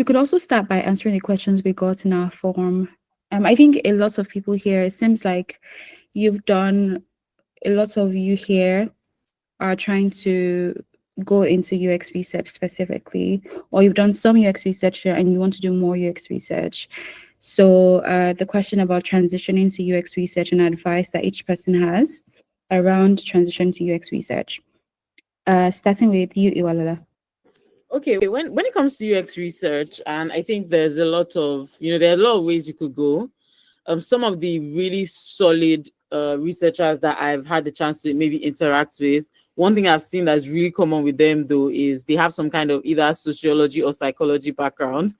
We could also start by answering the questions we got in our form. I think a lot of people here, it seems like you've done, a lot of you here are trying to go into UX research specifically, or you've done some UX research here and you want to do more UX research. So the question about transitioning to UX research and advice that each person has around transition to UX research. Starting with you, Iwalola. Okay, when it comes to UX research, and I think there's a lot of, there are a lot of ways you could go. Some of the really solid researchers that I've had the chance to maybe interact with, one thing I've seen that's really common with them though is they have some kind of either sociology or psychology background.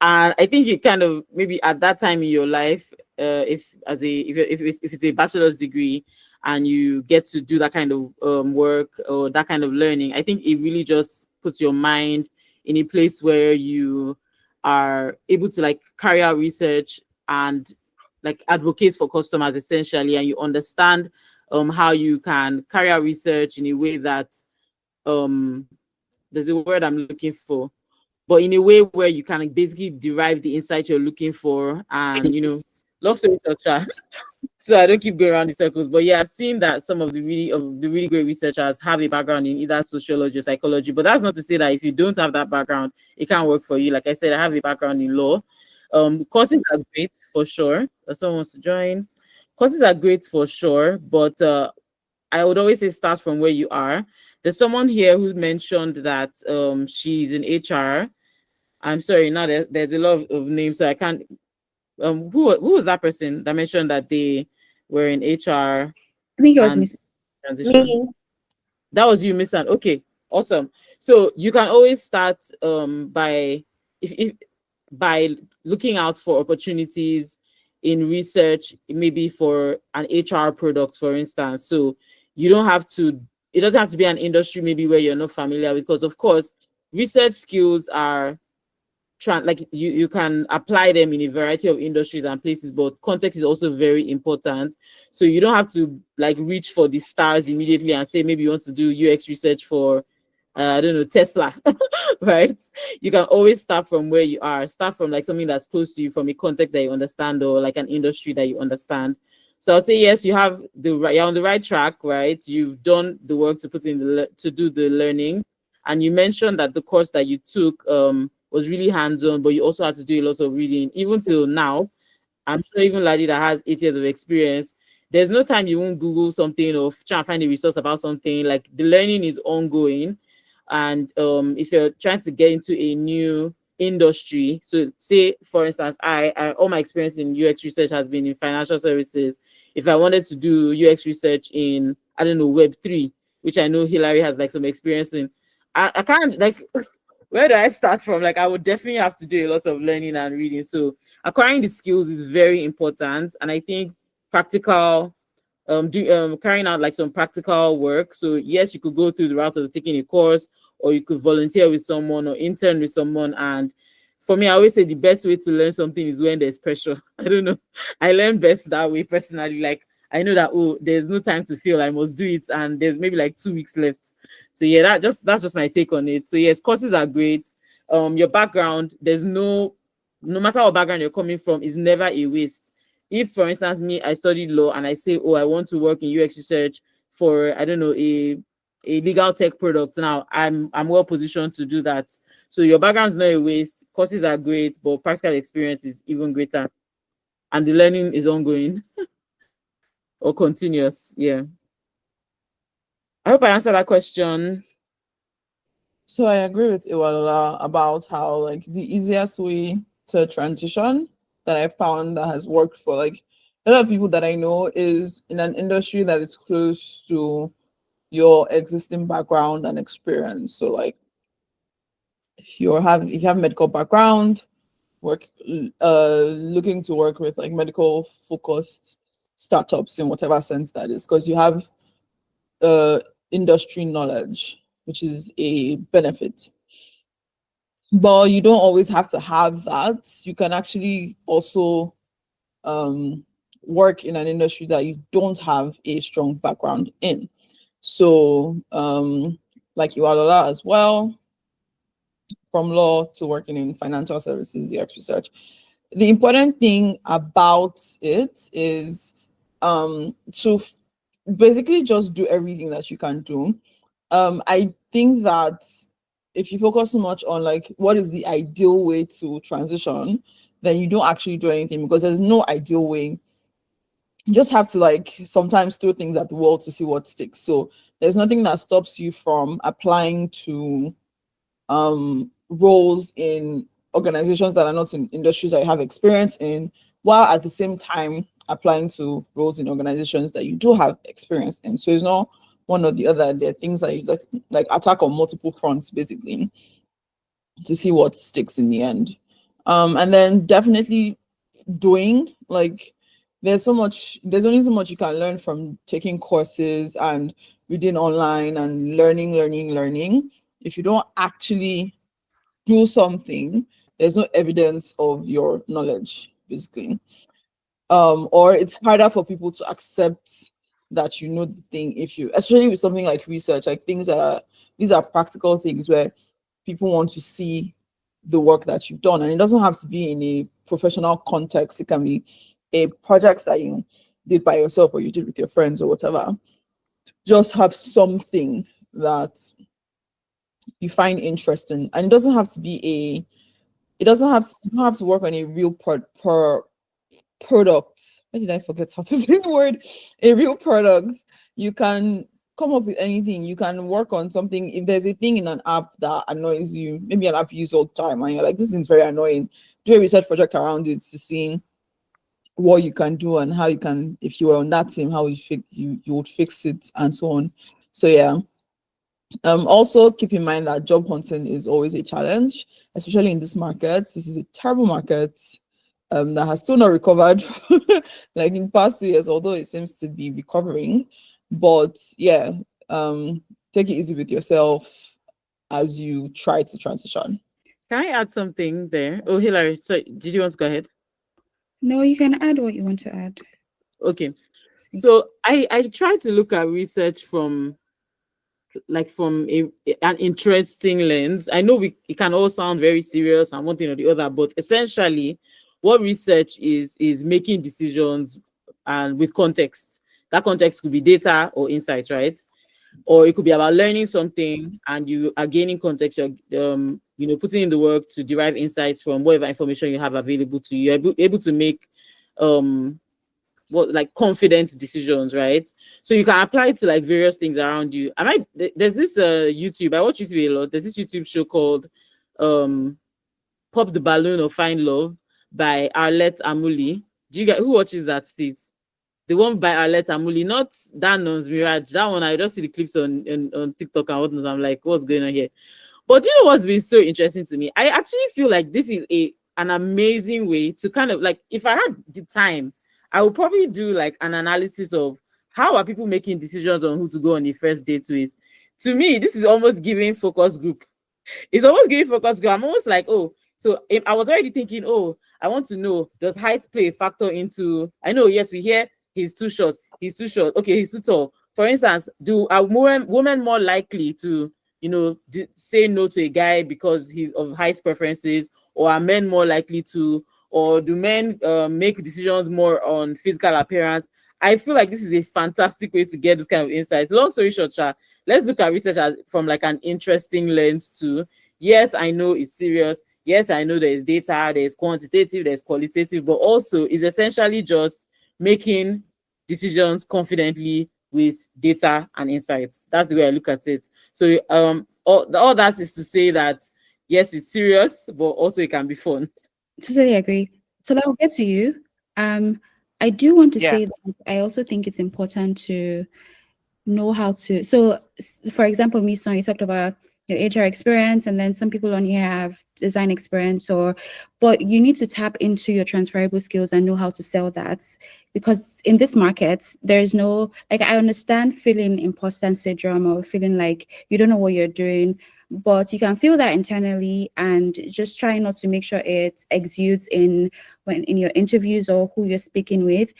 And I think you kind of maybe at that time in your life, if it's a bachelor's degree and you get to do that kind of work or that kind of learning, I think it really just puts your mind in a place where you are able to like carry out research and like advocate for customers essentially, and you understand how you can carry out research in a way that there's a word I'm looking for, but in a way where you can basically derive the insight you're looking for. And long story short, so I don't keep going around in circles. But yeah, I've seen that some of the really great researchers have a background in either sociology or psychology. But that's not to say that if you don't have that background, it can't work for you. Like I said, I have a background in law. Courses are great for sure. If someone wants to join, courses are great for sure. But I would always say start from where you are. There's someone here who mentioned that she's in HR. I'm sorry, now there's a lot of names, so I can't. Who was that person that mentioned that they were in HR I think it was and Miss transition? Me. That was you, Miss Ann. Okay, awesome. So you can always start by if by looking out for opportunities in research, maybe for an HR product, for instance. So you don't have to. It doesn't have to be an industry maybe where you're not familiar with, because of course research skills are like you can apply them in a variety of industries and places, but context is also very important. So you don't have to like reach for the stars immediately and say maybe you want to do UX research for I don't know, Tesla. Right? You can always start from where you are, start from like something that's close to you, from a context that you understand, or like an industry that you understand. So I'll say yes, you're on the right track, right? You've done the work to put in to do the learning. And you mentioned that the course that you took was really hands-on, but you also had to do a lot of reading. Even till now, I'm sure even Lade that has 8 years of experience, there's no time you won't Google something or try and find a resource about something. Like the learning is ongoing. And if you're trying to get into a new industry, so say for instance, I all my experience in UX research has been in financial services. If I wanted to do UX research in, I don't know, Web3, which I know Hillary has like some experience in, I can't like where do I start from? Like I would definitely have to do a lot of learning and reading. So acquiring the skills is very important. And I think practical carrying out like some practical work. So yes, you could go through the route of taking a course, or you could volunteer with someone or intern with someone. And for me, I always say the best way to learn something is when there's pressure. I don't know. I learn best that way personally. Like I know that, oh, there's no time to fail, I must do it, and there's maybe like 2 weeks left. So yeah, that's just my take on it. So yes, courses are great. Your background, no matter what background you're coming from, is never a waste. If for instance me, I studied law and I say, oh, I want to work in UX research for, I don't know, a legal tech product, now I'm well positioned to do that. So your background is not a waste. Courses are great, but practical experience is even greater, and the learning is ongoing or continuous. Yeah, I hope I answered that question. So I agree with Iwalola about how like the easiest way to transition that I found that has worked for like a lot of people that I know is in an industry that is close to your existing background and experience. So like if you have medical background, work looking to work with like medical focused startups in whatever sense that is, because you have industry knowledge, which is a benefit. But you don't always have to have that. You can actually also work in an industry that you don't have a strong background in. So like Iwalola as well, from law to working in financial services, UX research. The important thing about it is to basically just do everything that you can do. I think that if you focus so much on like what is the ideal way to transition, then you don't actually do anything because there's no ideal way. You just have to like sometimes throw things at the wall to see what sticks. So there's nothing that stops you from applying to roles in organizations that are not in industries that you have experience in, while at the same time applying to roles in organizations that you do have experience in. So it's not one or the other. There are things that you like attack on multiple fronts basically to see what sticks in the end. And then definitely doing like there's only so much you can learn from taking courses and reading online and learning. If you don't actually do something, there's no evidence of your knowledge, basically. Or it's harder for people to accept that you know the thing if you, especially with something like research, like things that are these are practical things where people want to see the work that you've done. And it doesn't have to be in a professional context. It can be a project that you did by yourself or you did with your friends or whatever. Just have something that you find interesting. And it doesn't have to be it doesn't have to, you don't have to work on a real product. Why did I forget how to say the word? A real product. You can come up with anything. You can work on something. If there's a thing in an app that annoys you, maybe an app you use all the time, and you're like, this is very annoying. Do a research project around it to see what you can do and how you can, if you were on that team, how you would fix it and so on. So yeah. Also keep in mind that job hunting is always a challenge, especially in this market. This is a terrible market that has still not recovered like in past years, although it seems to be recovering. But yeah, take it easy with yourself as you try to transition. Can I add something there? Oh, Hilary, so did you want to go ahead? No, you can add what you want to add. Okay. See. So I try to look at research from an interesting lens. I know it can all sound very serious and one thing or the other, but essentially what research is making decisions and with context. That context could be data or insights, right? Or it could be about learning something and you are gaining context, you're putting in the work to derive insights from whatever information you have available to you. You're able to make like confident decisions, right? So you can apply it to like various things around you. There's this YouTube, I watch YouTube a lot. There's this YouTube show called Pop the Balloon or Find Love by Arlette Amuli. Do you get who watches that, please? The one by Arlette Amuli, not Danon's Mirage. That one I just see the clips on TikTok and whatnot. I'm like, what's going on here? But you know what's been so interesting to me? I actually feel like this is an amazing way to kind of like, if I had the time, I would probably do like an analysis of how are people making decisions on who to go on the first date with. To me, this is almost giving focus group. It's almost giving focus group. I'm almost like, oh, so if I was already thinking, oh, I want to know, does height play a factor into, I know, yes, we hear he's too short, okay, he's too tall. For instance, are women more likely to, say no to a guy because he's of height preferences, or are men more likely to, or do men make decisions more on physical appearance? I feel like this is a fantastic way to get this kind of insights. Long story short, let's look at research from like an interesting lens too. Yes, I know it's serious. Yes, I know there's data, there's quantitative, there's qualitative, but also is essentially just making decisions confidently with data and insights. That's the way I look at it. So all that is to say that yes, it's serious, but also it can be fun. Totally agree. So I'll get to you. I do want to Yeah. say that I also think it's important to know how to. So, for example, Miss, you talked about your HR experience, and then some people on here have design experience, but you need to tap into your transferable skills and know how to sell that, because in this market, there's no, like, I understand feeling imposter syndrome or feeling like you don't know what you're doing, but you can feel that internally and just try not to make sure it exudes in your interviews or who you're speaking with.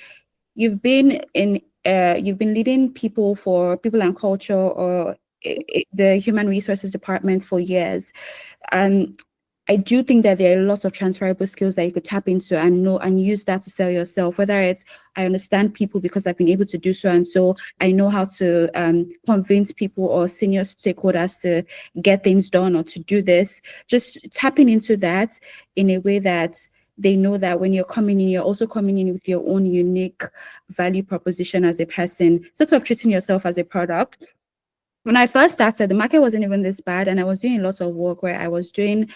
You've been leading people for people and culture or the human resources department for years. And I do think that there are lots of transferable skills that you could tap into and know and use that to sell yourself. Whether it's I understand people because I've been able to do so, and so I know how to convince people or senior stakeholders to get things done or to do this. Just tapping into that in a way that they know that when you're coming in, you're also coming in with your own unique value proposition as a person, sort of treating yourself as a product. When I first started, the market wasn't even this bad, and I was doing lots of work where I was doing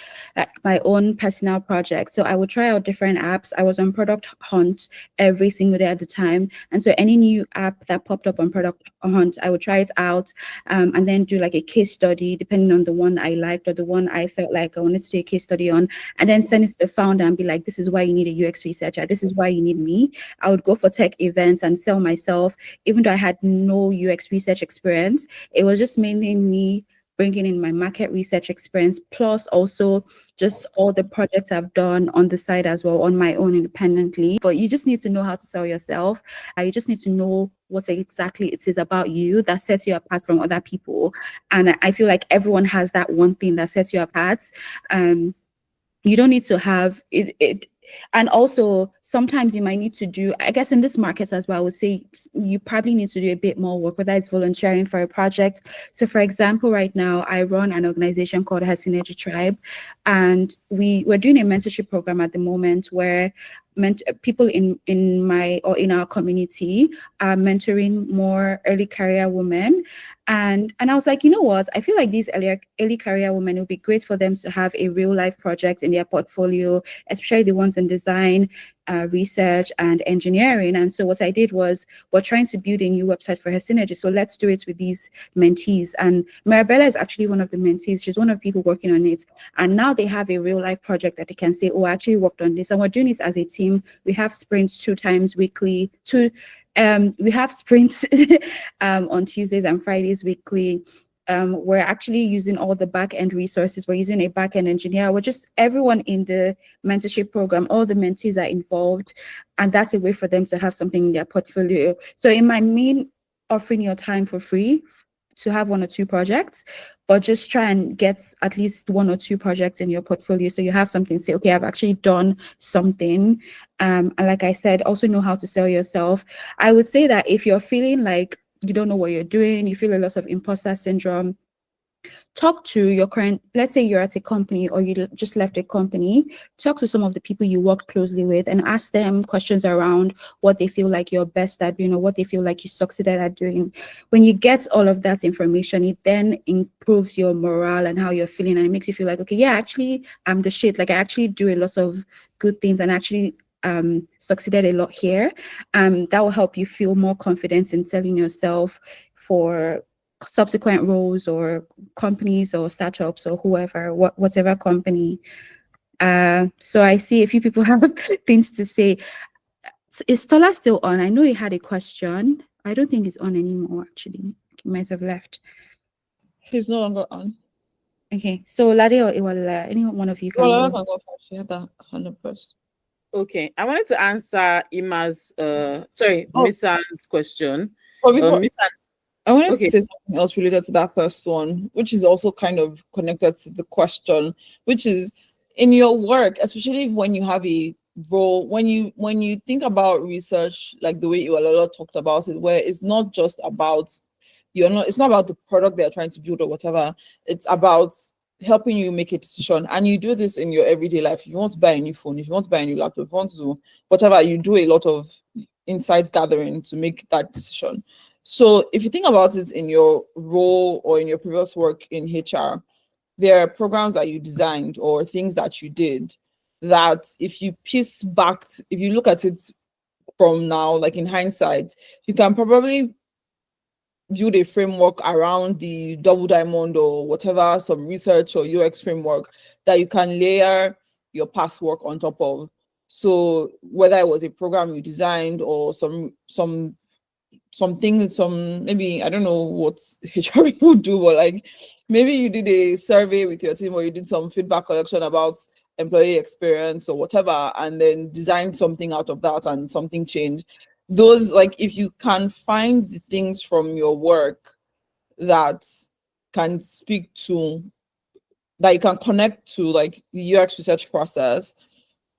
my own personal project. So I would try out different apps. I was on Product Hunt every single day at the time, and so any new app that popped up on Product Hunt, I would try it out, and then do like a case study, depending on the one I liked or the one I felt like I wanted to do a case study on, and then send it to the founder and be like, "This is why you need a UX researcher. This is why you need me." I would go for tech events and sell myself, even though I had no UX research experience. It was just mainly me bringing in my market research experience, plus also just all the projects I've done on the side as well, on my own independently. But you just need to know how to sell yourself. You just need to know what exactly it is about you that sets you apart from other people. And I feel like everyone has that one thing that sets you apart. You don't need to have it. And also sometimes you might need to do, I guess in this market as well, I would say you probably need to do a bit more work, whether it's volunteering for a project. So for example, right now I run an organization called Her Synergy Tribe, and we're doing a mentorship program at the moment where people in my or in our community are mentoring more early career women. And I was like, you know what? I feel like these early career women, it would be great for them to have a real life project in their portfolio, especially the ones in design, research, and engineering. And so what I did was, we're trying to build a new website for Her Synergy. So let's do it with these mentees. And Marabella is actually one of the mentees. She's one of the people working on it. And now they have a real life project that they can say, oh, I actually worked on this. And we're doing this as a team. We have sprints 2 times weekly. We have sprints on Tuesdays and Fridays weekly. We're actually using all the back-end resources. We're using a back-end engineer. We're just everyone in the mentorship program, all the mentees are involved, and that's a way for them to have something in their portfolio. So in my mean offering your time for free to have 1 or 2 projects, but just try and get at least 1 or 2 projects in your portfolio so you have something to say, okay, I've actually done something. And like I said, also know how to sell yourself. I would say that if you're feeling like you don't know what you're doing, you feel a lot of imposter syndrome, talk to your current, let's say you're at a company or you just left a company, talk to some of the people you work closely with and ask them questions around what they feel like you're best at doing or what they feel like you succeeded at doing. When you get all of that information, it then improves your morale and how you're feeling, and it makes you feel like, okay, yeah, actually I'm the shit. Like I actually do a lot of good things and actually succeeded a lot here. That will help you feel more confidence in selling yourself for subsequent roles or companies or startups or whoever, whatever company. So I see a few people have things to say. So is Tola still on? I know he had a question. I don't think he's on anymore, actually. He might have left. He's no longer on. Okay, so Lade or Iwalola, any one of you can Well, I go. can go first. She had that 100%. Okay, I wanted to answer Ima's Miss Anne's question. Oh, before Miss Anne, I wanted okay. to say something else related to that first one, which is also kind of connected to the question, which is in your work, especially when you have a role, when you think about research, like the way Iwalola talked about it, where it's not just about it's not about the product they're trying to build or whatever. It's about helping you make a decision. And you do this in your everyday life. If you want to buy a new phone, if you want to buy a new laptop, if you want to whatever, you do a lot of insight gathering to make that decision. So if you think about it in your role or in your previous work in HR, there are programs that you designed or things that you did that if you piece back, if you look at it from now, like in hindsight, you can probably build a framework around the double diamond or whatever, some research or UX framework that you can layer your past work on top of. So whether it was a program you designed or something, maybe I don't know what HR people do, but like maybe you did a survey with your team or you did some feedback collection about employee experience or whatever, and then designed something out of that and something changed. Those, like, if you can find the things from your work that can speak to, that you can connect to like the UX research process,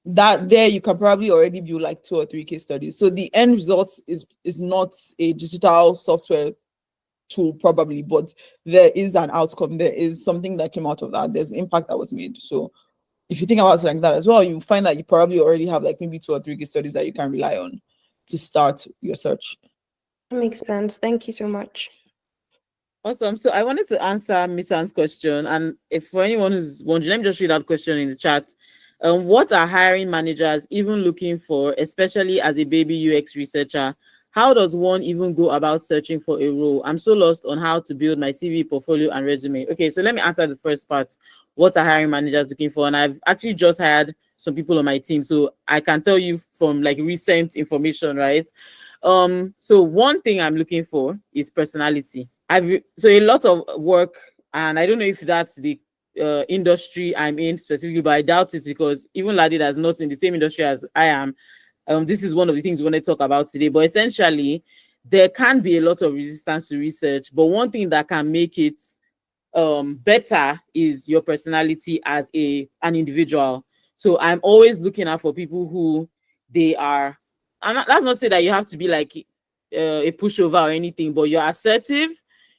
that there you can probably already build like 2 or 3 case studies. So the end result is not a digital software tool probably, but there is an outcome. There is something that came out of that. There's impact that was made. So if you think about it like that as well, you find that you probably already have like maybe 2 or 3 case studies that you can rely on to start your search. That makes sense. Thank you so much. Awesome. So I wanted to answer Miss Anne's question, and if for anyone who's wondering, let me just read that question in the chat. What are hiring managers even looking for, especially as a baby UX researcher? How does one even go about searching for a role? I'm so lost on how to build my CV, portfolio, and resume. Okay, so let me answer the first part. What are hiring managers looking for? And I've actually just hired some people on my team, so I can tell you from like recent information, right? So one thing I'm looking for is personality. So a lot of work, and I don't know if that's the industry I'm in specifically, but I doubt it, because even Lade is not in the same industry as I am. This is one of the things we want to talk about today. But essentially, there can be a lot of resistance to research, but one thing that can make it better is your personality as an individual. So I'm always looking out for people who they are, and that's not to say that you have to be like a pushover or anything, but you're assertive.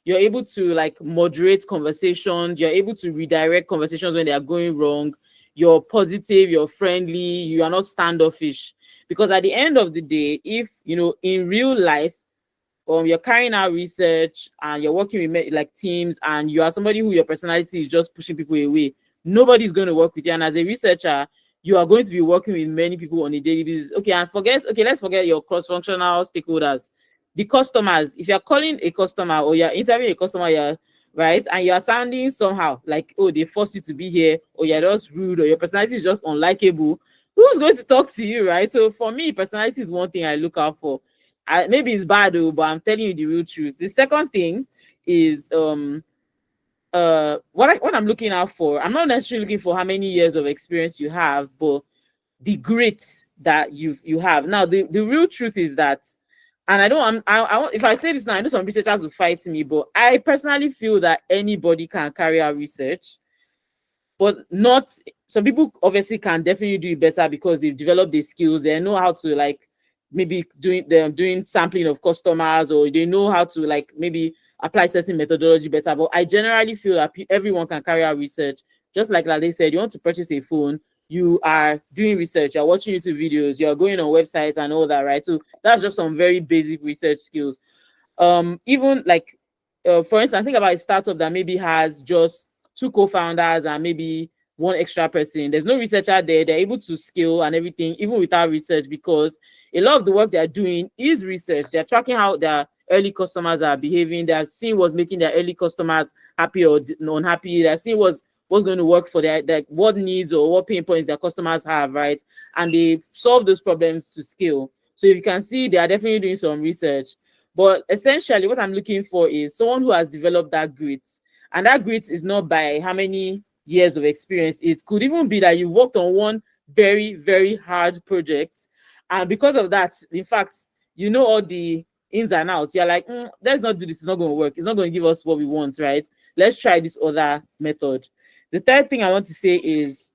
You're able to like moderate conversations. You're able to redirect conversations when they are going wrong. You're positive, you're friendly, you are not standoffish. Because at the end of the day, if, you know, in real life, you're carrying out research and you're working with like teams, and you are somebody who your personality is just pushing people away, nobody's going to work with you. And as a researcher, you are going to be working with many people on a daily basis. Okay, let's forget your cross-functional stakeholders. The customers, if you're calling a customer or you're interviewing a customer, right, and you're sounding somehow like, oh, they forced you to be here, or you're just rude, or your personality is just unlikable, who's going to talk to you, right? So for me, personality is one thing I look out for. Maybe it's bad, but I'm telling you the real truth. The second thing is what I'm looking out for. I'm not necessarily looking for how many years of experience you have, but the grit that you have. Now, the real truth is that, and if I say this now, I know some researchers will fight me, but I personally feel that anybody can carry out research, but not some people obviously can definitely do it better because they've developed the skills. They know how to like maybe doing sampling of customers, or they know how to like maybe apply certain methodology better. But I generally feel that everyone can carry out research. Just like Lade said, you want to purchase a phone, you are doing research, you're watching YouTube videos, you're going on websites and all that, right? So that's just some very basic research skills. Even like, for instance, think about a startup that maybe has just 2 co-founders and maybe 1 extra person. There's no researcher there. They're able to scale and everything, even without research, because a lot of the work they're doing is research. They're tracking how their early customers are behaving. They're seeing what's making their early customers happy or unhappy. They're seeing what's going to work for their what needs or what pain points their customers have, right? And they solve those problems to scale. So if you can see, they are definitely doing some research. But essentially, what I'm looking for is someone who has developed that grit. And that grit is not by how many years of experience. It could even be that you've worked on one very, very hard project. And because of that, in fact, you know all the ins and outs. You're like, let's not do this. It's not going to work. It's not going to give us what we want, right? Let's try this other method. The third thing I want to say is,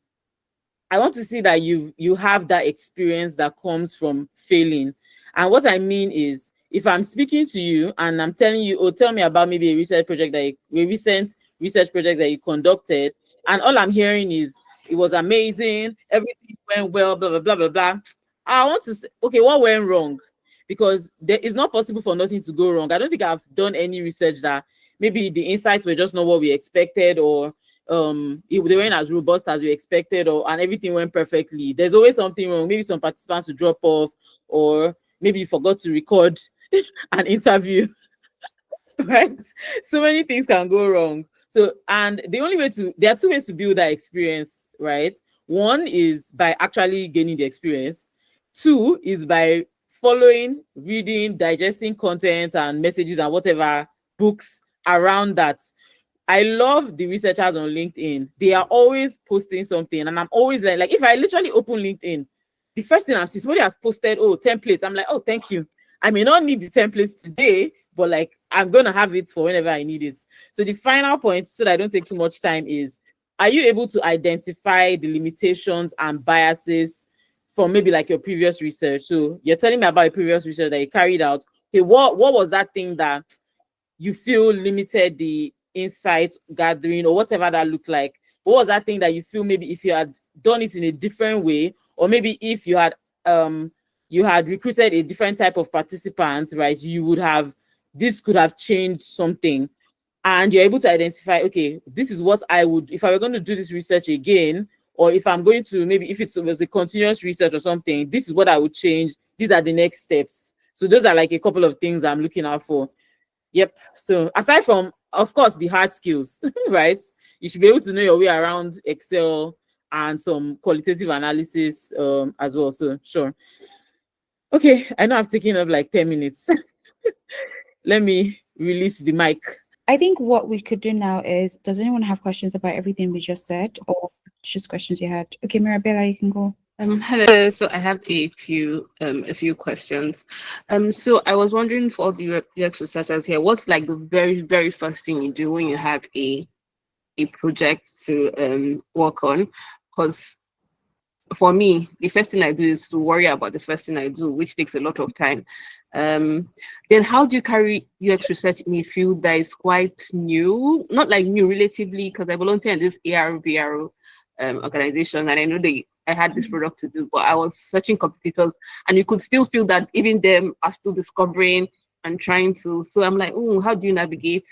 I want to see that you have that experience that comes from failing. And what I mean is, if I'm speaking to you and I'm telling you, oh, tell me about maybe a recent research project that you conducted, and all I'm hearing is it was amazing, everything went well, blah blah blah blah blah. I want to say, okay, what went wrong? Because it's not possible for nothing to go wrong. I don't think I've done any research that maybe the insights were just not what we expected, or they weren't as robust as we expected, and everything went perfectly. There's always something wrong. Maybe some participants will drop off, or maybe you forgot to record an interview, right? So many things can go wrong. So, and there are 2 ways to build that experience, right? One is by actually gaining the experience. 2 is by following, reading, digesting content and messages and whatever books around that. I love the researchers on LinkedIn. They are always posting something, and I'm always like if I literally open LinkedIn, the first thing I'm seeing, somebody has posted, templates. I'm like, oh, thank you. I may not need the templates today, but like I'm gonna have it for whenever I need it. So the final point, so that I don't take too much time, is are you able to identify the limitations and biases from maybe like your previous research? So you're telling me about your previous research that you carried out. Okay, what was that thing that you feel limited the insight gathering or whatever that looked like? What was that thing that you feel maybe if you had done it in a different way, or maybe if you had recruited a different type of participant, right, you would have, this could have changed something, and you're able to identify, okay, this is what I would, if I were going to do this research again, or if I'm going to, maybe if it was a continuous research or something, this is what I would change. These are the next steps. So those are like a couple of things I'm looking out for. Yep. So aside from, of course, the hard skills, right? You should be able to know your way around Excel and some qualitative analysis as well. So sure. Okay, I know I've taken up like 10 minutes. Let me release the mic. I think what we could do now is, does anyone have questions about everything we just said, or just questions you had? Okay, Mirabella, you can go. Hello. So I have a few questions. So I was wondering for all the UX researchers here, what's like the very, very first thing you do when you have a project to work on? Because for me, the first thing I do is to worry about the first thing I do, which takes a lot of time. Then how do you carry UX research in a field that is quite new? Not like new relatively, because I volunteer in this AR VR organization, and I know I had this product to do, but I was searching competitors, and you could still feel that even them are still discovering and trying to. So I'm like, oh, how do you navigate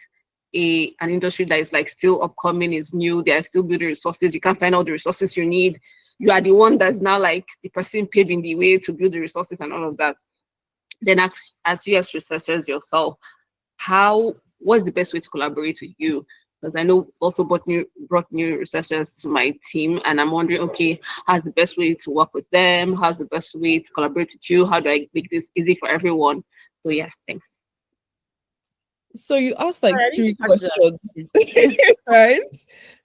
an industry that is like still upcoming, is new, they are still building resources, you can't find all the resources you need. You are the one that's now like the person paving the way to build the resources and all of that. Then as UX researchers yourself, what's the best way to collaborate with you? Because I know also brought new researchers to my team, and I'm wondering, okay, how's the best way to work with them? How's the best way to collaborate with you? How do I make this easy for everyone? So yeah, thanks. So you asked like Sorry, I three didn't catch that. questions, right?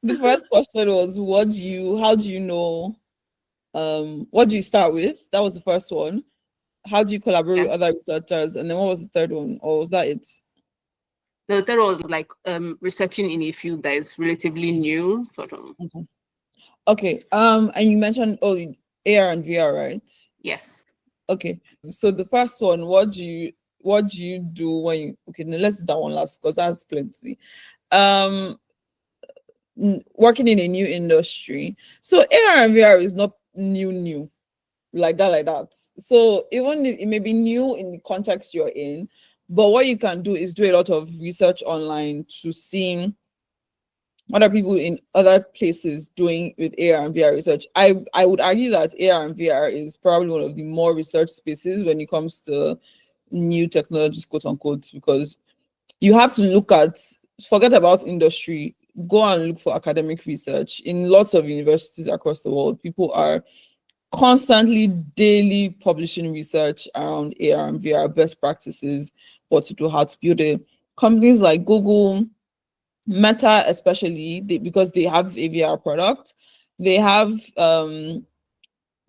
The first question was, how do you know, what do you start with? That was the first one. How do you collaborate with other researchers? And then what was the third one? Or was that it? The third one was like researching in a field that is relatively new, sort of. Okay. And you mentioned AR and VR, right? Yes. Okay. So the first one, what do you do when you, okay, now let's do that one last because that's plenty. Working in a new industry. So AR and VR is not new like that. So even if it may be new in the context you're in, but what you can do is do a lot of research online to see what are people in other places doing with AR and VR research. I would argue that AR and VR is probably one of the more research spaces when it comes to new technologies, quote unquote, because you have to forget about industry, go and look for academic research. In lots of universities across the world, people are constantly, daily publishing research around AR and VR, best practices, what to do, how to build it. Companies like Google, Meta especially, because they have a VR product, they have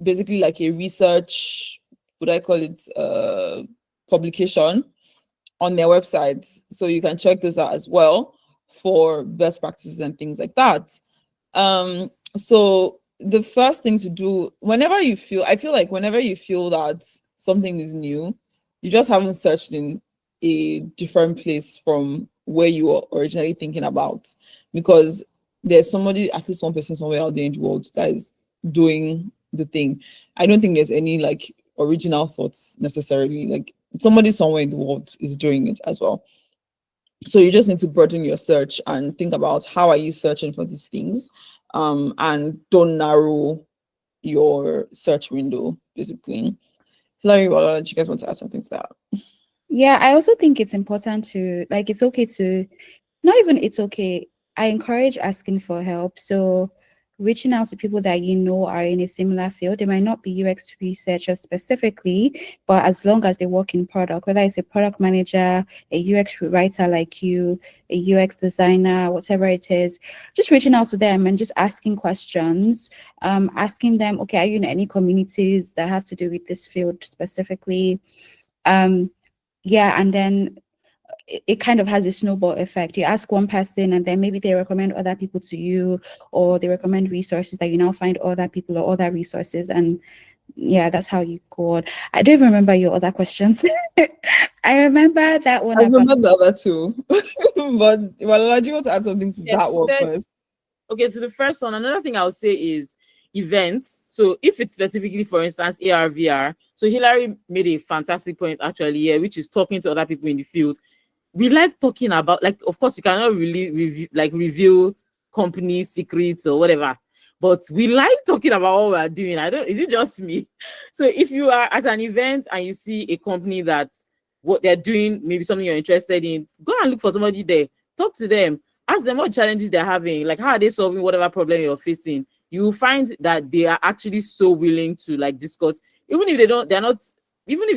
basically like a research, would I call it, publication on their websites. So you can check this out as well for best practices and things like that. So the first thing to do, I feel like whenever you feel that something is new, you just haven't searched in a different place from where you were originally thinking about, because there's somebody, at least one person somewhere out there in the world that is doing the thing. I don't think there's any like original thoughts necessarily. Like somebody somewhere in the world is doing it as well. So you just need to broaden your search and think about how are you searching for these things, and don't narrow your search window, basically. Hilary, do you guys want to add something to that? Yeah, I also think it's important to, like, it's okay to, not even it's okay, I encourage asking for help. So reaching out to people that you know are in a similar field. They might not be UX researchers specifically, but as long as they work in product, whether it's a product manager, a UX writer like you, a UX designer, whatever it is, just reaching out to them and just asking questions, asking them, okay, are you in any communities that have to do with this field specifically? Yeah, and then it kind of has a snowball effect. You ask one person and then maybe they recommend other people to you, or they recommend resources that you now find other people or other resources. And yeah, that's how you go on. I don't even remember your other questions. I remember that one I about remember the other two. But Iwalola, do you want to add something to Yes, that one then- first? Okay, so the first one, another thing I would say is events. So if it's specifically, for instance, AR, VR, so Hillary made a fantastic point actually here, which is talking to other people in the field. We like talking about, like, of course, you cannot really reveal company secrets or whatever, but we like talking about what we're doing. Is it just me? So if you are at an event and you see a company that what they're doing, maybe something you're interested in, go and look for somebody there, talk to them, ask them what challenges they're having, like how are they solving whatever problem you're facing. You will find that they are actually so willing to like discuss, even if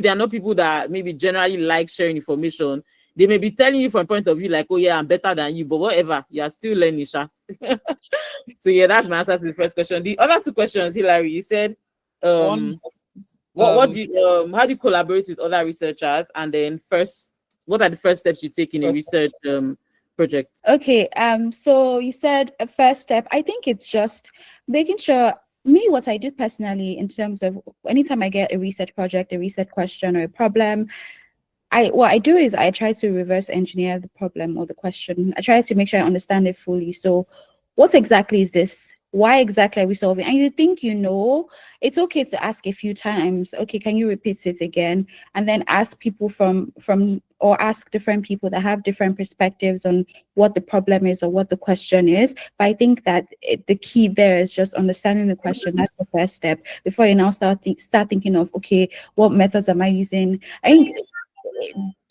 they're not people that maybe generally like sharing information. They may be telling you from a point of view like, oh yeah, I'm better than you, but whatever, you are still learning, Sha. So yeah, that's my answer to the first question. The other two questions, Hilary, you said, One, what do you, how do you collaborate with other researchers? And then what are the first steps you take in a research project? Okay, so you said a first step. I think it's just making sure, what I do personally in terms of anytime I get a research project, a research question or a problem, what I do is I try to reverse engineer the problem or the question. I try to make sure I understand it fully. So what exactly is this? Why exactly are we solving? And you think it's okay to ask a few times. Okay, can you repeat it again? And then ask people or ask different people that have different perspectives on what the problem is or what the question is. But I think that the key there is just understanding the question. That's the first step before you now start thinking of, okay, what methods am I using? I think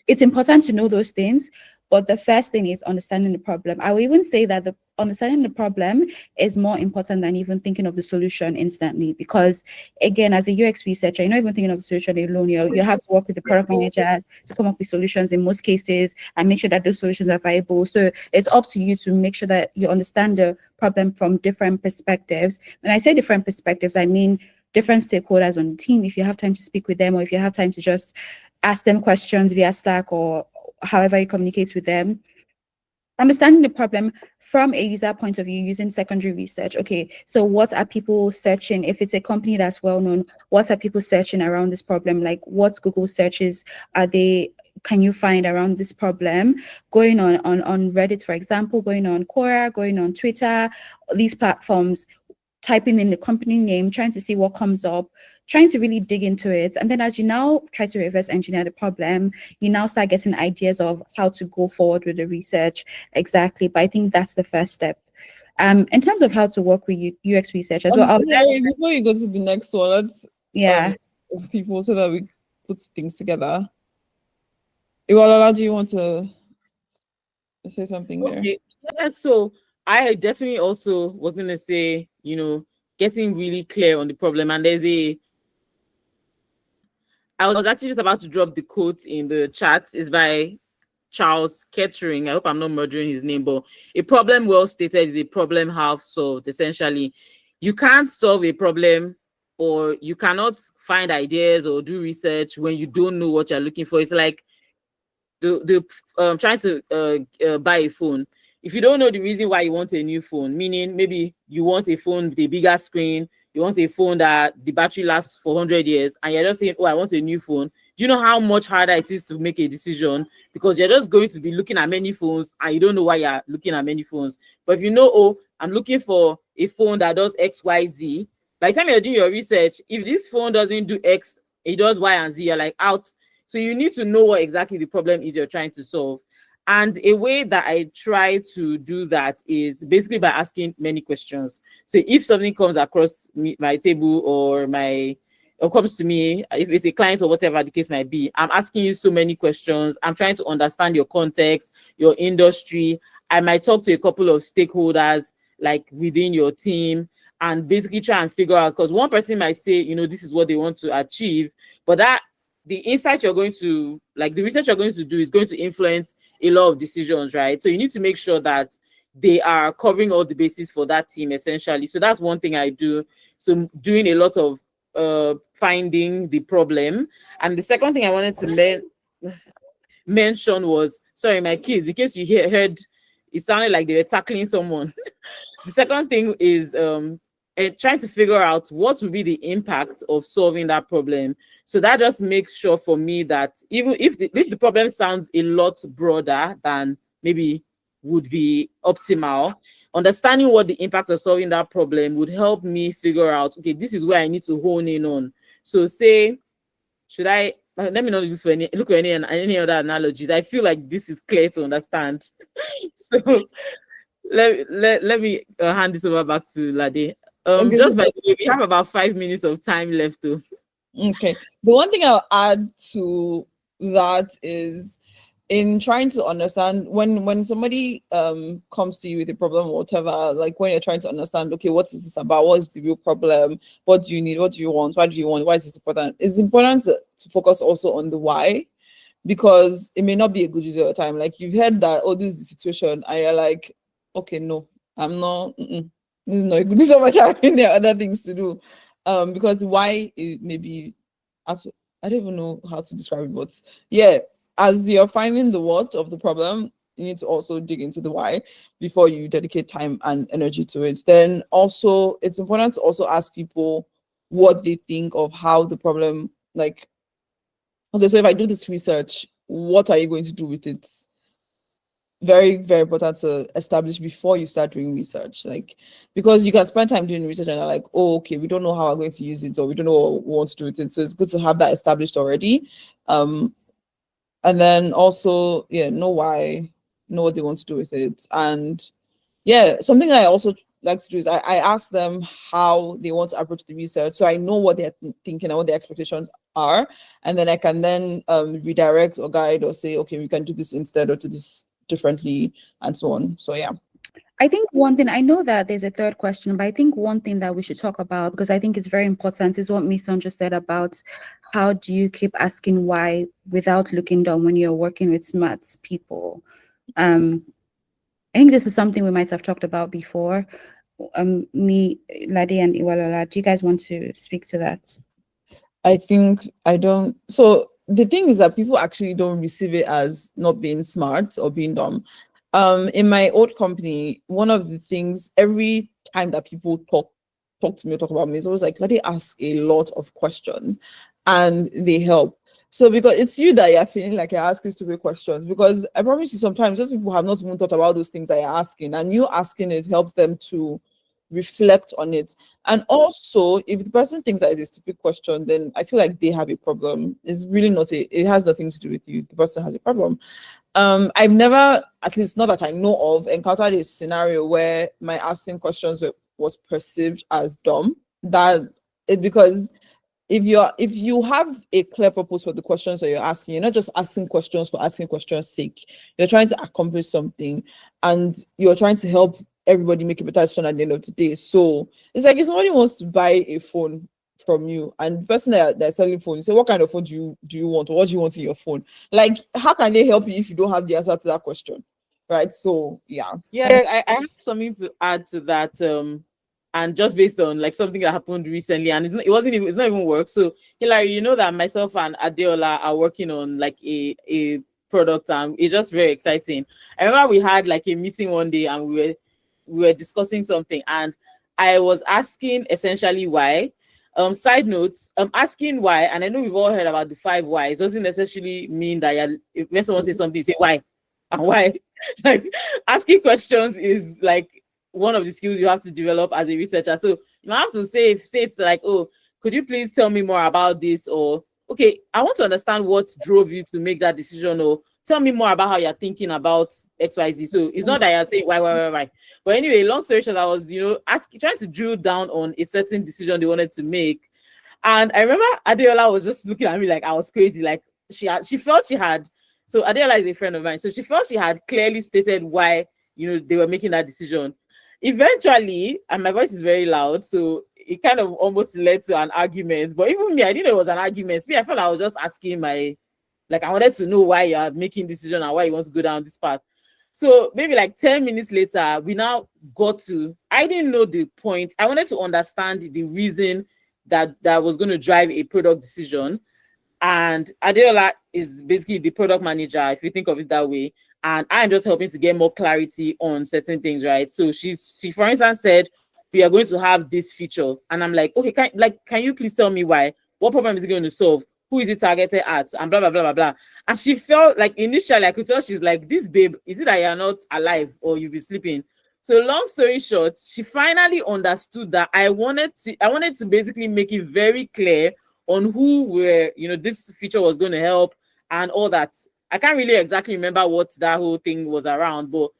it's important to know those things, but the first thing is understanding the problem. I will even say that the understanding the problem is more important than even thinking of the solution instantly, because again, as a UX researcher, you're not even thinking of the solution alone. You have to work with the product manager to come up with solutions in most cases and make sure that those solutions are viable. So it's up to you to make sure that you understand the problem from different perspectives. When I say different perspectives, I mean different stakeholders on the team, if you have time to speak with them, or if you have time to just ask them questions via Slack or however you communicate with them. Understanding the problem from a user point of view using secondary research. Okay, so what are people searching? If it's a company that's well known, what are people searching around this problem? Like what Google searches can you find around this problem? Going on Reddit, for example, going on Quora, going on Twitter, these platforms, typing in the company name, trying to see what comes up, trying to really dig into it. And then as you now try to reverse engineer the problem, you now start getting ideas of how to go forward with the research. Exactly. But I think that's the first step. In terms of how to work with UX research as well. Before you go to the next one, let's people so that we put things together. Iwalola, do you want to say something there? Yeah, so I definitely also was gonna say, getting really clear on the problem. And I was actually just about to drop the quote in the chat. It's by Charles Kettering. I hope I'm not murdering his name, but a problem well stated is a problem half solved. Essentially, you can't solve a problem, or you cannot find ideas or do research when you don't know what you're looking for. It's like trying to buy a phone. If you don't know the reason why you want a new phone, meaning maybe you want a phone with a bigger screen, you want a phone that the battery lasts for 100 years, and you're just saying, oh, I want a new phone. Do you know how much harder it is to make a decision? Because you're just going to be looking at many phones and you don't know why you're looking at many phones. But if you know, oh, I'm looking for a phone that does X, Y, Z, by the time you're doing your research, if this phone doesn't do X, it does Y and Z, you're like out. So you need to know what exactly the problem is you're trying to solve. And a way that I try to do that is basically by asking many questions. So if something comes across my table or comes to me, if it's a client or whatever the case might be, I'm asking you so many questions. I'm trying to understand your context, your industry. I might talk to a couple of stakeholders like within your team and basically try and figure out, because one person might say, this is what they want to achieve, but the insight you're going to, like the research you're going to do is going to influence a lot of decisions, right? So you need to make sure that they are covering all the bases for that team, essentially. So that's one thing I do. So doing a lot of finding the problem. And the second thing I wanted to mention was Sorry, my kids, in case you heard, it sounded like they were tackling someone. The second thing is trying to figure out what would be the impact of solving that problem. So that just makes sure for me that even if the problem sounds a lot broader than maybe would be optimal, understanding what the impact of solving that problem would help me figure out, okay, this is where I need to hone in on. So say, should I, let me not look at any other analogies. I feel like this is clear to understand. So let me hand this over back to Lade. Okay, Just by the way, we have about 5 minutes of time left though. Okay. The one thing I'll add to that is in trying to understand when somebody comes to you with a problem or whatever, like when you're trying to understand, okay, what is this about? What is the real problem? What do you need? What do you want? Why do you want? Why is this important? It's important to focus also on the why, because it may not be a good use of your time. Like you've heard that, oh, this is the situation, and you're like, okay, no, I'm not. This is not a good use of my time. There are other things to do. Because the why is maybe I don't even know how to describe it, but yeah, as you're finding the what of the problem, you need to also dig into the why before you dedicate time and energy to it. Then also, it's important to also ask people what they think of how the problem, like, okay, so if I do this research, what are you going to do with it? Very, very important to establish before you start doing research. Like, because you can spend time doing research and you're like, oh, okay, we don't know how we're going to use it, or we don't know what we want to do with it. So it's good to have that established already. And then also, yeah, know why, know what they want to do with it. And yeah, something I also like to do is I ask them how they want to approach the research, so I know what they're thinking and what their expectations are, and then I can then redirect or guide or say, okay, we can do this instead or do this differently and so on. So yeah. I think one thing, I know that there's a third question, but I think one thing that we should talk about, because I think it's very important, is what Miss Son just said about how do you keep asking why without looking dumb when you're working with smart people. I think this is something we might have talked about before. Me, Lade, and Iwalola, do you guys want to speak to that? I think I don't. So the thing is that people actually don't receive it as not being smart or being dumb. In my old company, one of the things every time that people talk to me or talk about me is always like, let me ask a lot of questions and they help. So because it's you that you're feeling like you're asking stupid questions, because I promise you sometimes just people have not even thought about those things that you're asking, and you asking it helps them to reflect on it. And also, if the person thinks that is a stupid question, then I feel like they have a problem. It's really not it has nothing to do with you. The person has a problem. I've never, at least not that I know of, encountered a scenario where my asking questions was perceived as dumb. Because if you have a clear purpose for the questions that you're asking, you're not just asking questions for asking questions' sake. You're trying to accomplish something, and you're trying to help everybody make a better decision at the end of the day. So it's like if somebody wants to buy a phone from you, and the person that's selling phone, you say, what kind of phone do you want, or what do you want in your phone? Like, how can they help you if you don't have the answer to that question, right? So yeah. I have something to add to that. And just based on like something that happened recently, and it's not even work. So Hilary, you know that myself and Adeola are working on like a product, and it's just very exciting. I remember we had like a meeting one day, and we were discussing something, and I was asking essentially why. Side notes, asking why, and I know we've all heard about the 5 whys. Doesn't necessarily mean that when someone says something, you say why and why. Like asking questions is like one of the skills you have to develop as a researcher. So you have to say it's like, oh, could you please tell me more about this? Or, okay, I want to understand what drove you to make that decision, or tell me more about how you're thinking about XYZ. So it's not that you're saying why. But anyway, long story short, I was, trying to drill down on a certain decision they wanted to make. And I remember Adeola was just looking at me like I was crazy. Like she felt she had, so Adeola is a friend of mine. So she felt she had clearly stated why, they were making that decision. Eventually, and my voice is very loud, so it kind of almost led to an argument. But even me, I didn't know it was an argument. Me, I felt I was just asking I wanted to know why you are making this decision and why you want to go down this path. So maybe like 10 minutes later, we now got to, I didn't know the point. I wanted to understand the reason that was going to drive a product decision. And Adeola is basically the product manager, if you think of it that way. And I'm just helping to get more clarity on certain things, right? So she for instance said, we are going to have this feature. And I'm like, okay, can you please tell me why? What problem is it going to solve? Who is it targeted at? And blah, blah, blah, blah, blah. And she felt like initially I could tell she's like, this babe, is it that you're not alive or you'll be sleeping? So long story short, she finally understood that I wanted to basically make it very clear on this feature was going to help and all that. I can't really exactly remember what that whole thing was around, but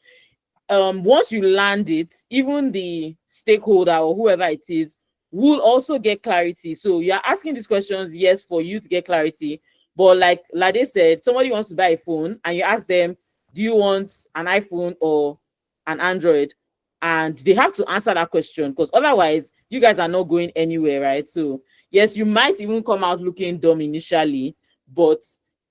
once you land it, even the stakeholder or whoever it is will also get clarity. So you're asking these questions, yes, for you to get clarity. But like Lade said, somebody wants to buy a phone and you ask them, do you want an iPhone or an Android? And they have to answer that question, because otherwise you guys are not going anywhere, right? So yes, you might even come out looking dumb initially, but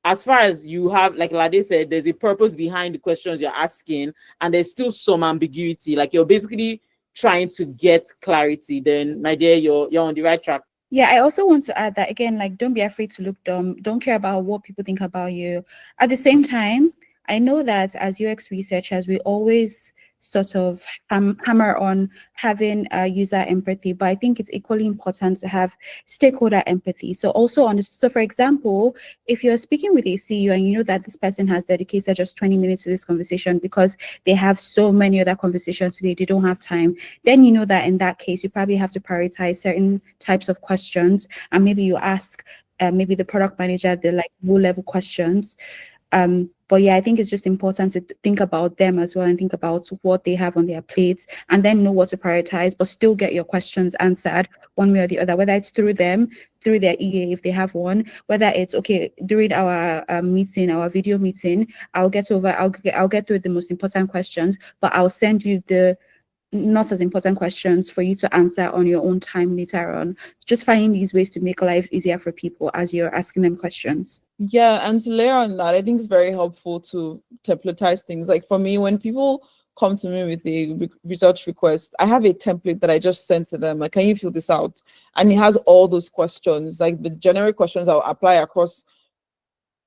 as far as you have, like Lade said, there's a purpose behind the questions you're asking, and there's still some ambiguity. Like you're basically trying to get clarity. Then, my dear, you're on the right track. Yeah, I also want to add that again, like, don't be afraid to look dumb. Don't care about what people think about you. At the same time, I know that as UX researchers, we always sort of hammer on having user empathy, but I think it's equally important to have stakeholder empathy. So also so for example, if you're speaking with a CEO and you know that this person has dedicated just 20 minutes to this conversation because they have so many other conversations today, they don't have time, then you know that in that case, you probably have to prioritize certain types of questions, and maybe you ask maybe the product manager the like low-level questions. But yeah, I think it's just important to think about them as well and think about what they have on their plates, and then know what to prioritize, but still get your questions answered one way or the other, whether it's through them, through their EA if they have one, whether it's okay during our meeting, our video meeting, I'll get through the most important questions, but I'll send you the not as important questions for you to answer on your own time later on. Just finding these ways to make lives easier for people as you're asking them questions. Yeah, and to layer on that, I think it's very helpful to templatize things. Like for me, when people come to me with a research request, I have a template that I just send to them. Like, can you fill this out? And it has all those questions, like the generic questions I'll apply across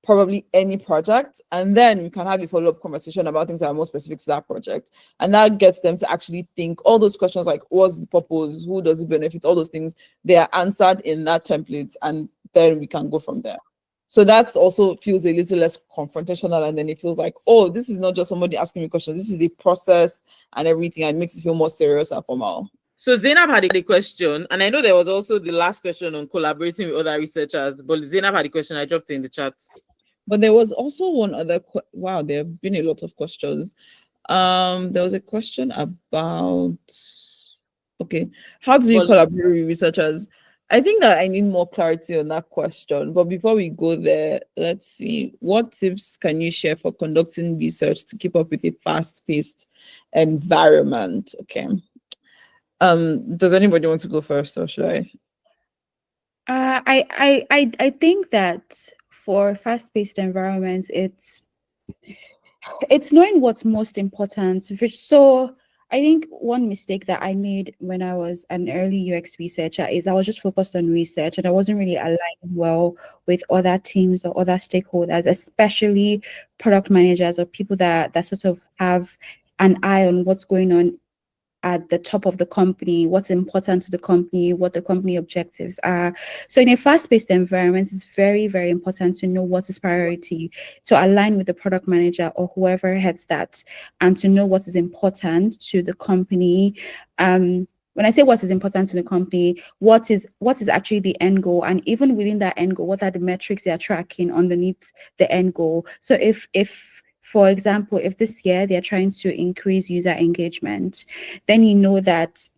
probably any project, and then we can have a follow-up conversation about things that are more specific to that project, and that gets them to actually think all those questions, like what's the purpose, who does it benefit, all those things, they are answered in that template, and then we can go from there. So that's also feels a little less confrontational, and then it feels like, oh, this is not just somebody asking me questions, this is the process and everything, and it makes it feel more serious and formal. So Zainab had a question, and I know there was also the last question on collaborating with other researchers, but Zainab had a question, I dropped it in the chat. But there was also one other wow, there have been a lot of questions. There was a question about, okay, how do you collaborate with researchers? I think that I need more clarity on that question. But before we go there, let's see, what tips can you share for conducting research to keep up with a fast-paced environment? Okay. Does anybody want to go first, or should I? I think that for fast-paced environments, it's knowing what's most important. So I think one mistake that I made when I was an early UX researcher is I was just focused on research, and I wasn't really aligned well with other teams or other stakeholders, especially product managers or people that sort of have an eye on what's going on at the top of the company, what's important to the company, what the company objectives are. So in a fast-paced environment, it's very, very important to know what is priority, to align with the product manager or whoever heads that, and to know what is important to the company. When I say what is important to the company, what is actually the end goal, and even within that end goal, what are the metrics they are tracking underneath the end goal. So if for example, if this year they're trying to increase user engagement, then you know that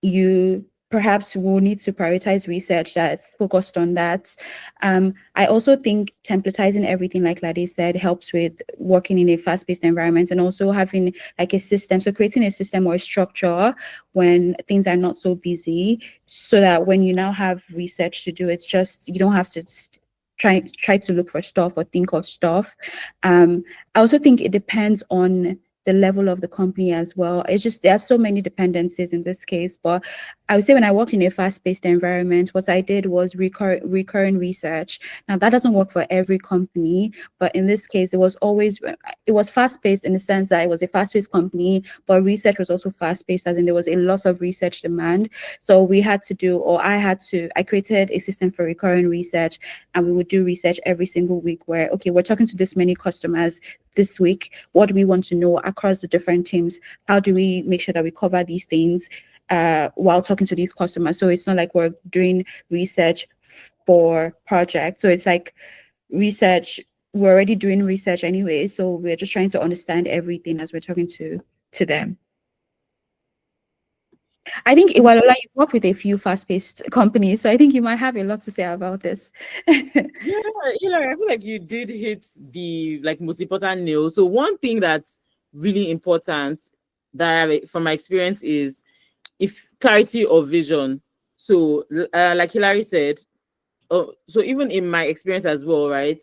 you perhaps will need to prioritize research that's focused on that. I also think templatizing everything, like Lade said, helps with working in a fast-paced environment, and also having like a system. So creating a system or a structure when things are not so busy, so that when you now have research to do, it's just, you don't have to try to look for stuff or think of stuff. I also think it depends on the level of the company as well. It's just, there are so many dependencies in this case, but I would say when I worked in a fast-paced environment, what I did was recurring research. Now that doesn't work for every company, but in this case, it was fast-paced in the sense that it was a fast-paced company, but research was also fast-paced, as in there was a lot of research demand. So I created a system for recurring research, and we would do research every single week where, okay, we're talking to this many customers this week. What do we want to know across the different teams? How do we make sure that we cover these things while talking to these customers? So it's not like we're doing research for projects. So it's like research, we're already doing research anyway. So we're just trying to understand everything as we're talking to them. I think, Iwalola, you work with a few fast-paced companies, so I think you might have a lot to say about this. Yeah, I feel like you did hit the most important nail. So one thing that's really important that from my experience is if clarity of vision. So like Hilary said, so even in my experience as well, right?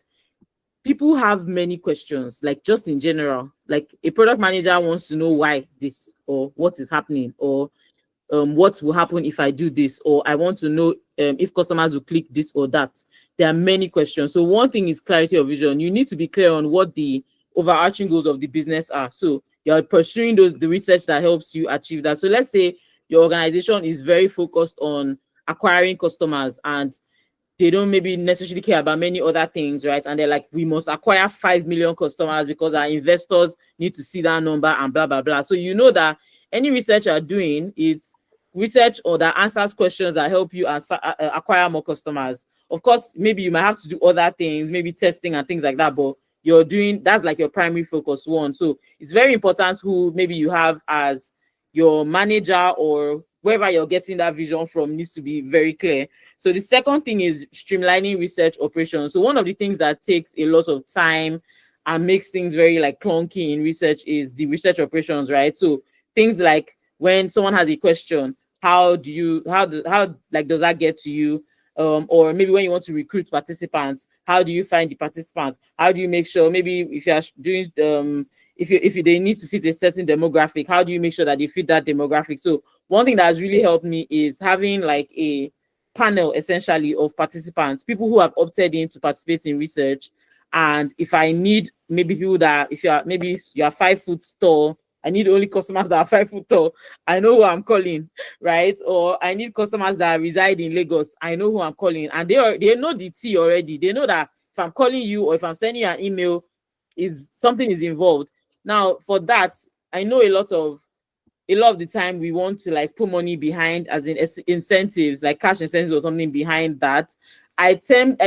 People have many questions, like just in general. Like a product manager wants to know why this, or what is happening, or what will happen if I do this, or I want to know if customers will click this or that. There are many questions. So one thing is clarity of vision. You need to be clear on what the overarching goals of the business are. So you're pursuing the research that helps you achieve that. So let's say your organization is very focused on acquiring customers, and they don't maybe necessarily care about many other things, right? And they're like, we must acquire 5 million customers because our investors need to see that number and blah, blah, blah. So you know that any research you're doing, it's research or that answers questions that help you acquire more customers. Of course, maybe you might have to do other things, maybe testing and things like that, but you're doing, that's like your primary focus one. So it's very important who maybe you have as your manager or wherever you're getting that vision from needs to be very clear. So the second thing is streamlining research operations. So one of the things that takes a lot of time and makes things very clunky in research is the research operations, right? So things like when someone has a question, how does that get to you? Or maybe when you want to recruit participants, how do you find the participants? How do you make sure, maybe if you are doing if they need to fit a certain demographic, how do you make sure that they fit that demographic? So one thing that has really helped me is having a panel essentially of participants, people who have opted in to participate in research. And if I need maybe people that, if you are 5 foot tall, I need only customers that are 5 foot tall, I know who I'm calling, right? Or I need customers that reside in Lagos, I know who I'm calling. And they know the T already. They know that if I'm calling you or if I'm sending you an email, something is involved. Now, for that, I know a lot of the time we want to put money behind, as in incentives, like cash incentives or something behind that. I tend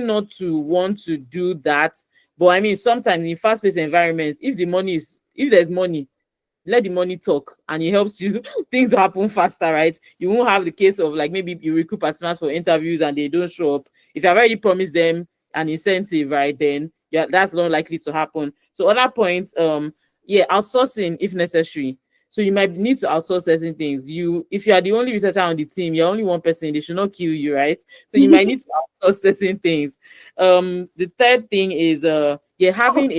not to want to do that. But I mean, sometimes in fast-paced environments, if there's money, let the money talk, and it helps you things happen faster, right? You won't have the case of maybe you recruit participants for interviews and they don't show up. If you've already promised them an incentive, right, then yeah, that's not likely to happen. So other points, outsourcing if necessary. So you might need to outsource certain things. If you are the only researcher on the team, you're only one person, they should not kill you, right? So you might need to outsource certain things. The third thing is having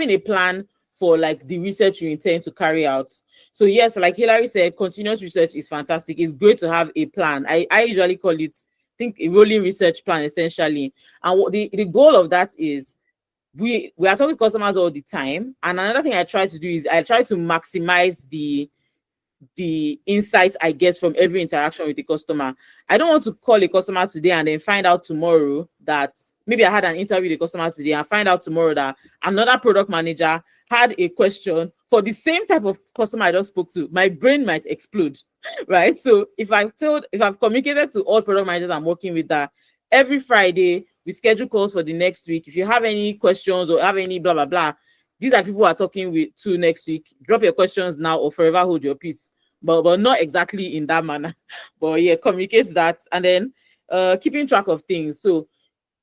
a plan for the research you intend to carry out. So yes, like Hilary said, continuous research is fantastic. It's great to have a plan. I usually call it, a rolling research plan essentially. And what the goal of that is, we are talking to customers all the time. And another thing I try to do is I try to maximize the insight I get from every interaction with the customer. I don't want to call a customer today and then find out tomorrow that maybe I had an interview with the customer today and find out tomorrow that another product manager had a question for the same type of customer I just spoke to. My brain might explode, right? So if I've communicated to all product managers I'm working with that every Friday we schedule calls for the next week. If you have any questions or have any blah, blah, blah, these are people who are talking to next week. Drop your questions now or forever hold your peace. But not exactly in that manner. But yeah, communicate that. And then keeping track of things. So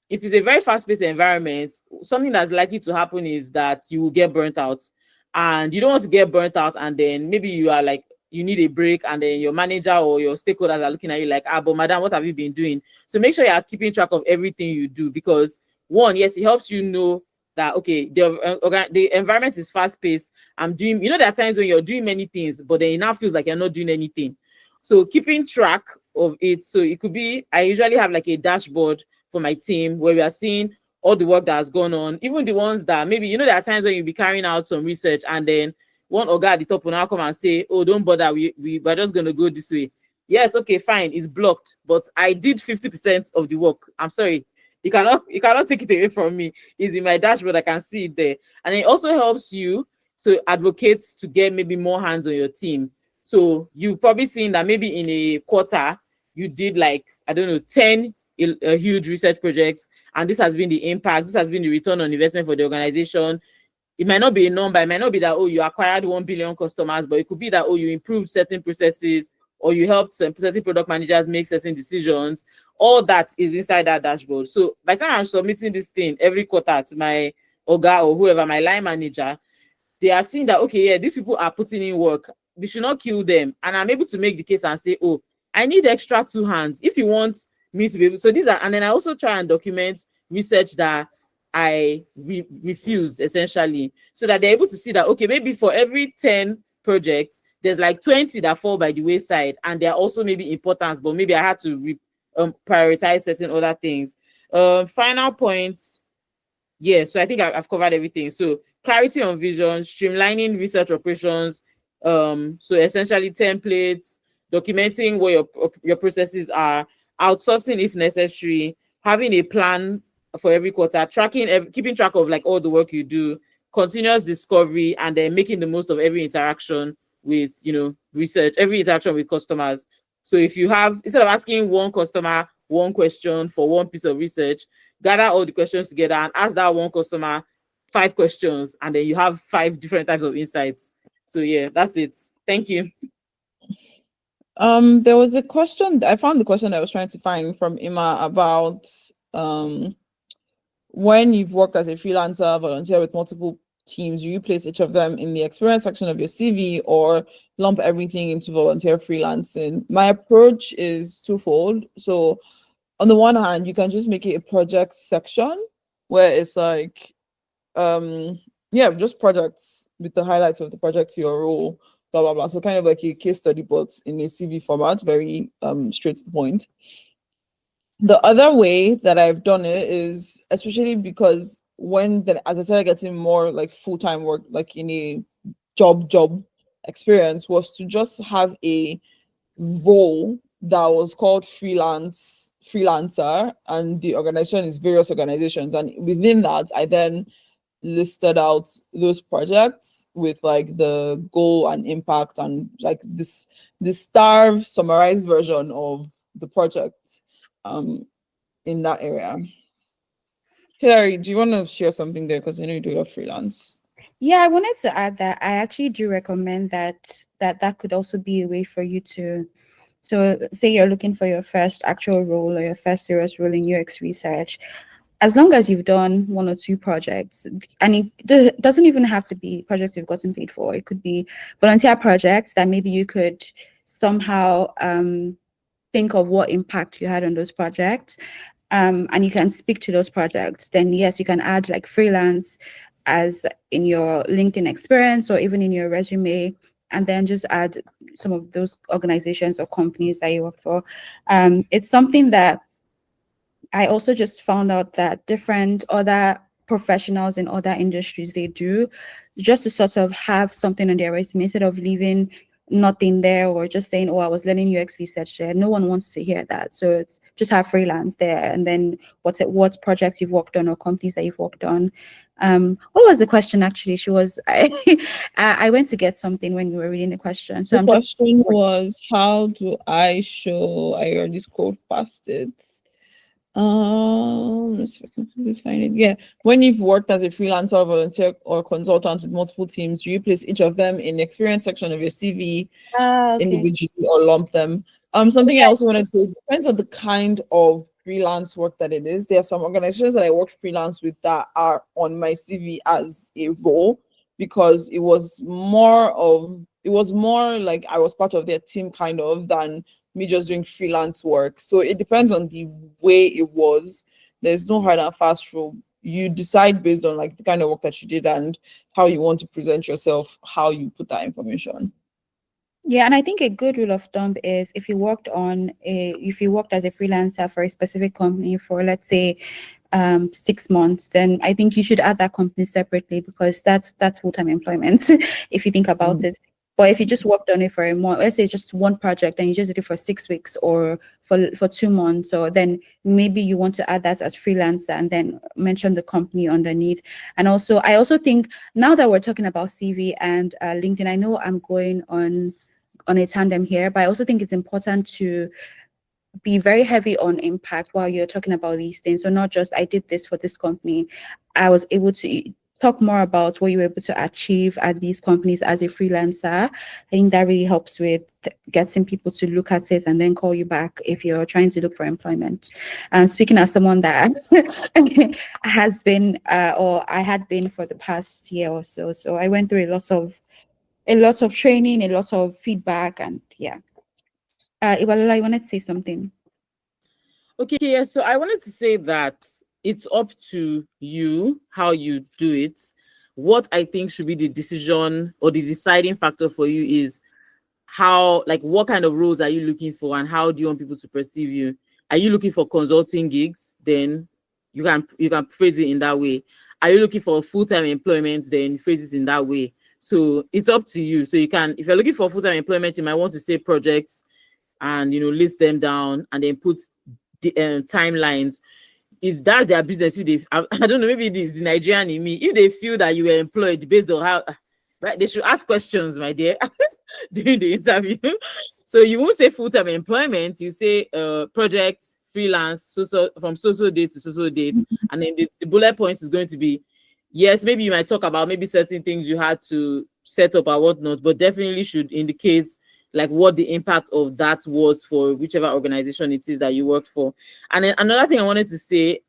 if it's a very fast-paced environment, something that's likely to happen is that you will get burnt out. And you don't want to get burnt out and then maybe you are you need a break, and then your manager or your stakeholders are looking at you but madam, what have you been doing? So make sure you are keeping track of everything you do, because one, yes, it helps you know that, okay, the environment is fast-paced. I'm doing, there are times when you're doing many things, but then it now feels like you're not doing anything. So keeping track of it. So it could be, I usually have like a dashboard for my team where we are seeing all the work that has gone on, even the ones that maybe, you know, there are times when you'll be carrying out some research and then one orga at the top will now come and say, oh, don't bother, we're just going to go this way. Yes, okay, fine, it's blocked, but I did 50% of the work. I'm sorry, you cannot take it away from me. It's in my dashboard, I can see it there. And it also helps you to advocate to get maybe more hands on your team. So you've probably seen that maybe in a quarter you did like, I don't know, 10 huge research projects, and this has been the impact, this has been the return on investment for the organization. It might not be a number, it might not be that, oh, you acquired 1 billion customers, but it could be that, oh, you improved certain processes, or you helped certain product managers make certain decisions. All that is inside that dashboard. So by the time I'm submitting this thing every quarter to my orga or whoever, my line manager, they are seeing that, okay, yeah, these people are putting in work, we should not kill them. And I'm able to make the case and say, oh, I need extra 2 hands if you want me to be able. So these are, and then I also try and document research that I refused, essentially, so that they're able to see that, okay, maybe for every 10 projects, there's like 20 that fall by the wayside, and they're also maybe important, but maybe I had to prioritize certain other things. Final points. Yeah, so I think I've covered everything. So clarity on vision, streamlining research operations, so essentially templates, documenting what your processes are, outsourcing if necessary, having a plan for every quarter, keeping track of like all the work you do, continuous discovery, and then making the most of every interaction with, you know, research, every interaction with customers. So if you have, instead of asking one customer one question for one piece of research, gather all the questions together and ask that one customer 5 questions, and then you have 5 different types of insights. So yeah, that's it. Thank you. There was a question, I found the question I was trying to find from Ima about when you've worked as a freelancer, volunteer with multiple teams, do you place each of them in the experience section of your CV or lump everything into volunteer freelancing? My approach is twofold. So on the one hand, you can just make it a project section where it's like, yeah, just projects with the highlights of the project, your role, blah, blah, blah. So kind of like a case study, but in a CV format, very straight to the point. The other way that I've done it is, especially because as I started getting more like full-time work, like in a job experience, was to just have a role that was called freelancer, and the organization is various organizations, and within that I then listed out those projects with like the goal and impact and like this star summarized version of the project in that area. Hilary, do you want to share something there, because I know you do your freelance? Yeah, I wanted to add that I actually do recommend that could also be a way for you to, so say you're looking for your first actual role or your first serious role in UX research, as long as you've done 1 or 2 projects, and it doesn't even have to be projects you've gotten paid for. It could be volunteer projects that maybe you could somehow think of what impact you had on those projects, and you can speak to those projects. Then yes, you can add like freelance as in your LinkedIn experience or even in your resume, and then just add some of those organizations or companies that you work for. It's something that I also just found out that different other professionals in other industries, they do, just to sort of have something on their resume instead of leaving nothing there or just saying, oh, I was learning UX research there. No one wants to hear that. So it's just have freelance there, and then what projects you've worked on or companies that you've worked on. What was the question actually? She was I went to get something when you were reading the question. So the question was, how do I show, I already scrolled past it. Let's see if I can quickly find it. Yeah, when you've worked as a freelancer, volunteer, or consultant with multiple teams, do you place each of them in the experience section of your CV individually or lump them? Something I also wanted to say, it depends on the kind of freelance work that it is. There are some organizations that I worked freelance with that are on my CV as a role, because it was more like I was part of their team kind of than me just doing freelance work. So it depends on the way it was. There's no hard and fast rule. You decide based on like the kind of work that you did and how you want to present yourself, how you put that information. Yeah, and I think a good rule of thumb is if you worked as a freelancer for a specific company for, let's say, 6 months, then I think you should add that company separately, because that's full-time employment if you think about it. But if you just worked on it for a month, let's say just one project, and you just did it for 6 weeks or for 2 months, or then maybe you want to add that as freelancer and then mention the company underneath. And also, I also think now that we're talking about CV and LinkedIn, I know I'm going on a tandem here, but I also think it's important to be very heavy on impact while you're talking about these things. So not just I did this for this company, I was able to talk more about what you were able to achieve at these companies as a freelancer. I think that really helps with getting people to look at it and then call you back if you're trying to look for employment. And speaking as someone that has been or I had been for the past year or so, so I went through a lot of training, a lot of feedback, and yeah. Iwalola, you wanted to say something? Okay, yeah. So I wanted to say that it's up to you how you do it. What I think should be the decision or the deciding factor for you is how, like, what kind of roles are you looking for, and how do you want people to perceive you? Are you looking for consulting gigs? Then you can phrase it in that way. Are you looking for full-time employment? Then phrase it in that way. So it's up to you. So you can, if you're looking for full-time employment, you might want to say projects and list them down and then put the timelines. If that's their business, if they, I don't know, maybe it is the Nigerian in me. If they feel that you were employed based on how, right, they should ask questions, my dear, during the interview. So you won't say full-time employment, you say project, freelance, so from so date to so date, and then the bullet points is going to be, yes, maybe you might talk about maybe certain things you had to set up or whatnot, but definitely should indicate like what the impact of that was for whichever organization it is that you worked for. And then another thing I wanted to say,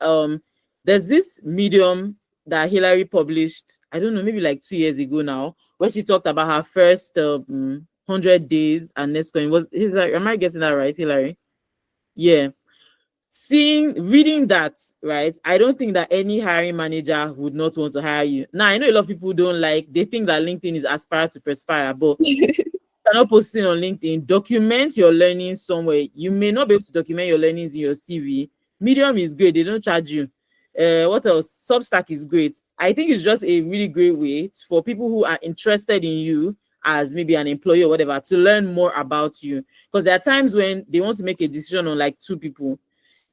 there's this medium that Hillary published, I don't know, maybe like 2 years ago now, where she talked about her first 100 days and next going was, am I getting that right, Hillary? Yeah. Reading that, right, I don't think that any hiring manager would not want to hire you. Now, I know a lot of people they think that LinkedIn is aspire to perspire, but you're not posting on LinkedIn. Document your learnings somewhere. You may not be able to document your learnings in your CV. Medium is great, they don't charge you. What else? Substack is great. I think it's just a really great way for people who are interested in you as maybe an employee or whatever to learn more about you, because there are times when they want to make a decision on like 2 people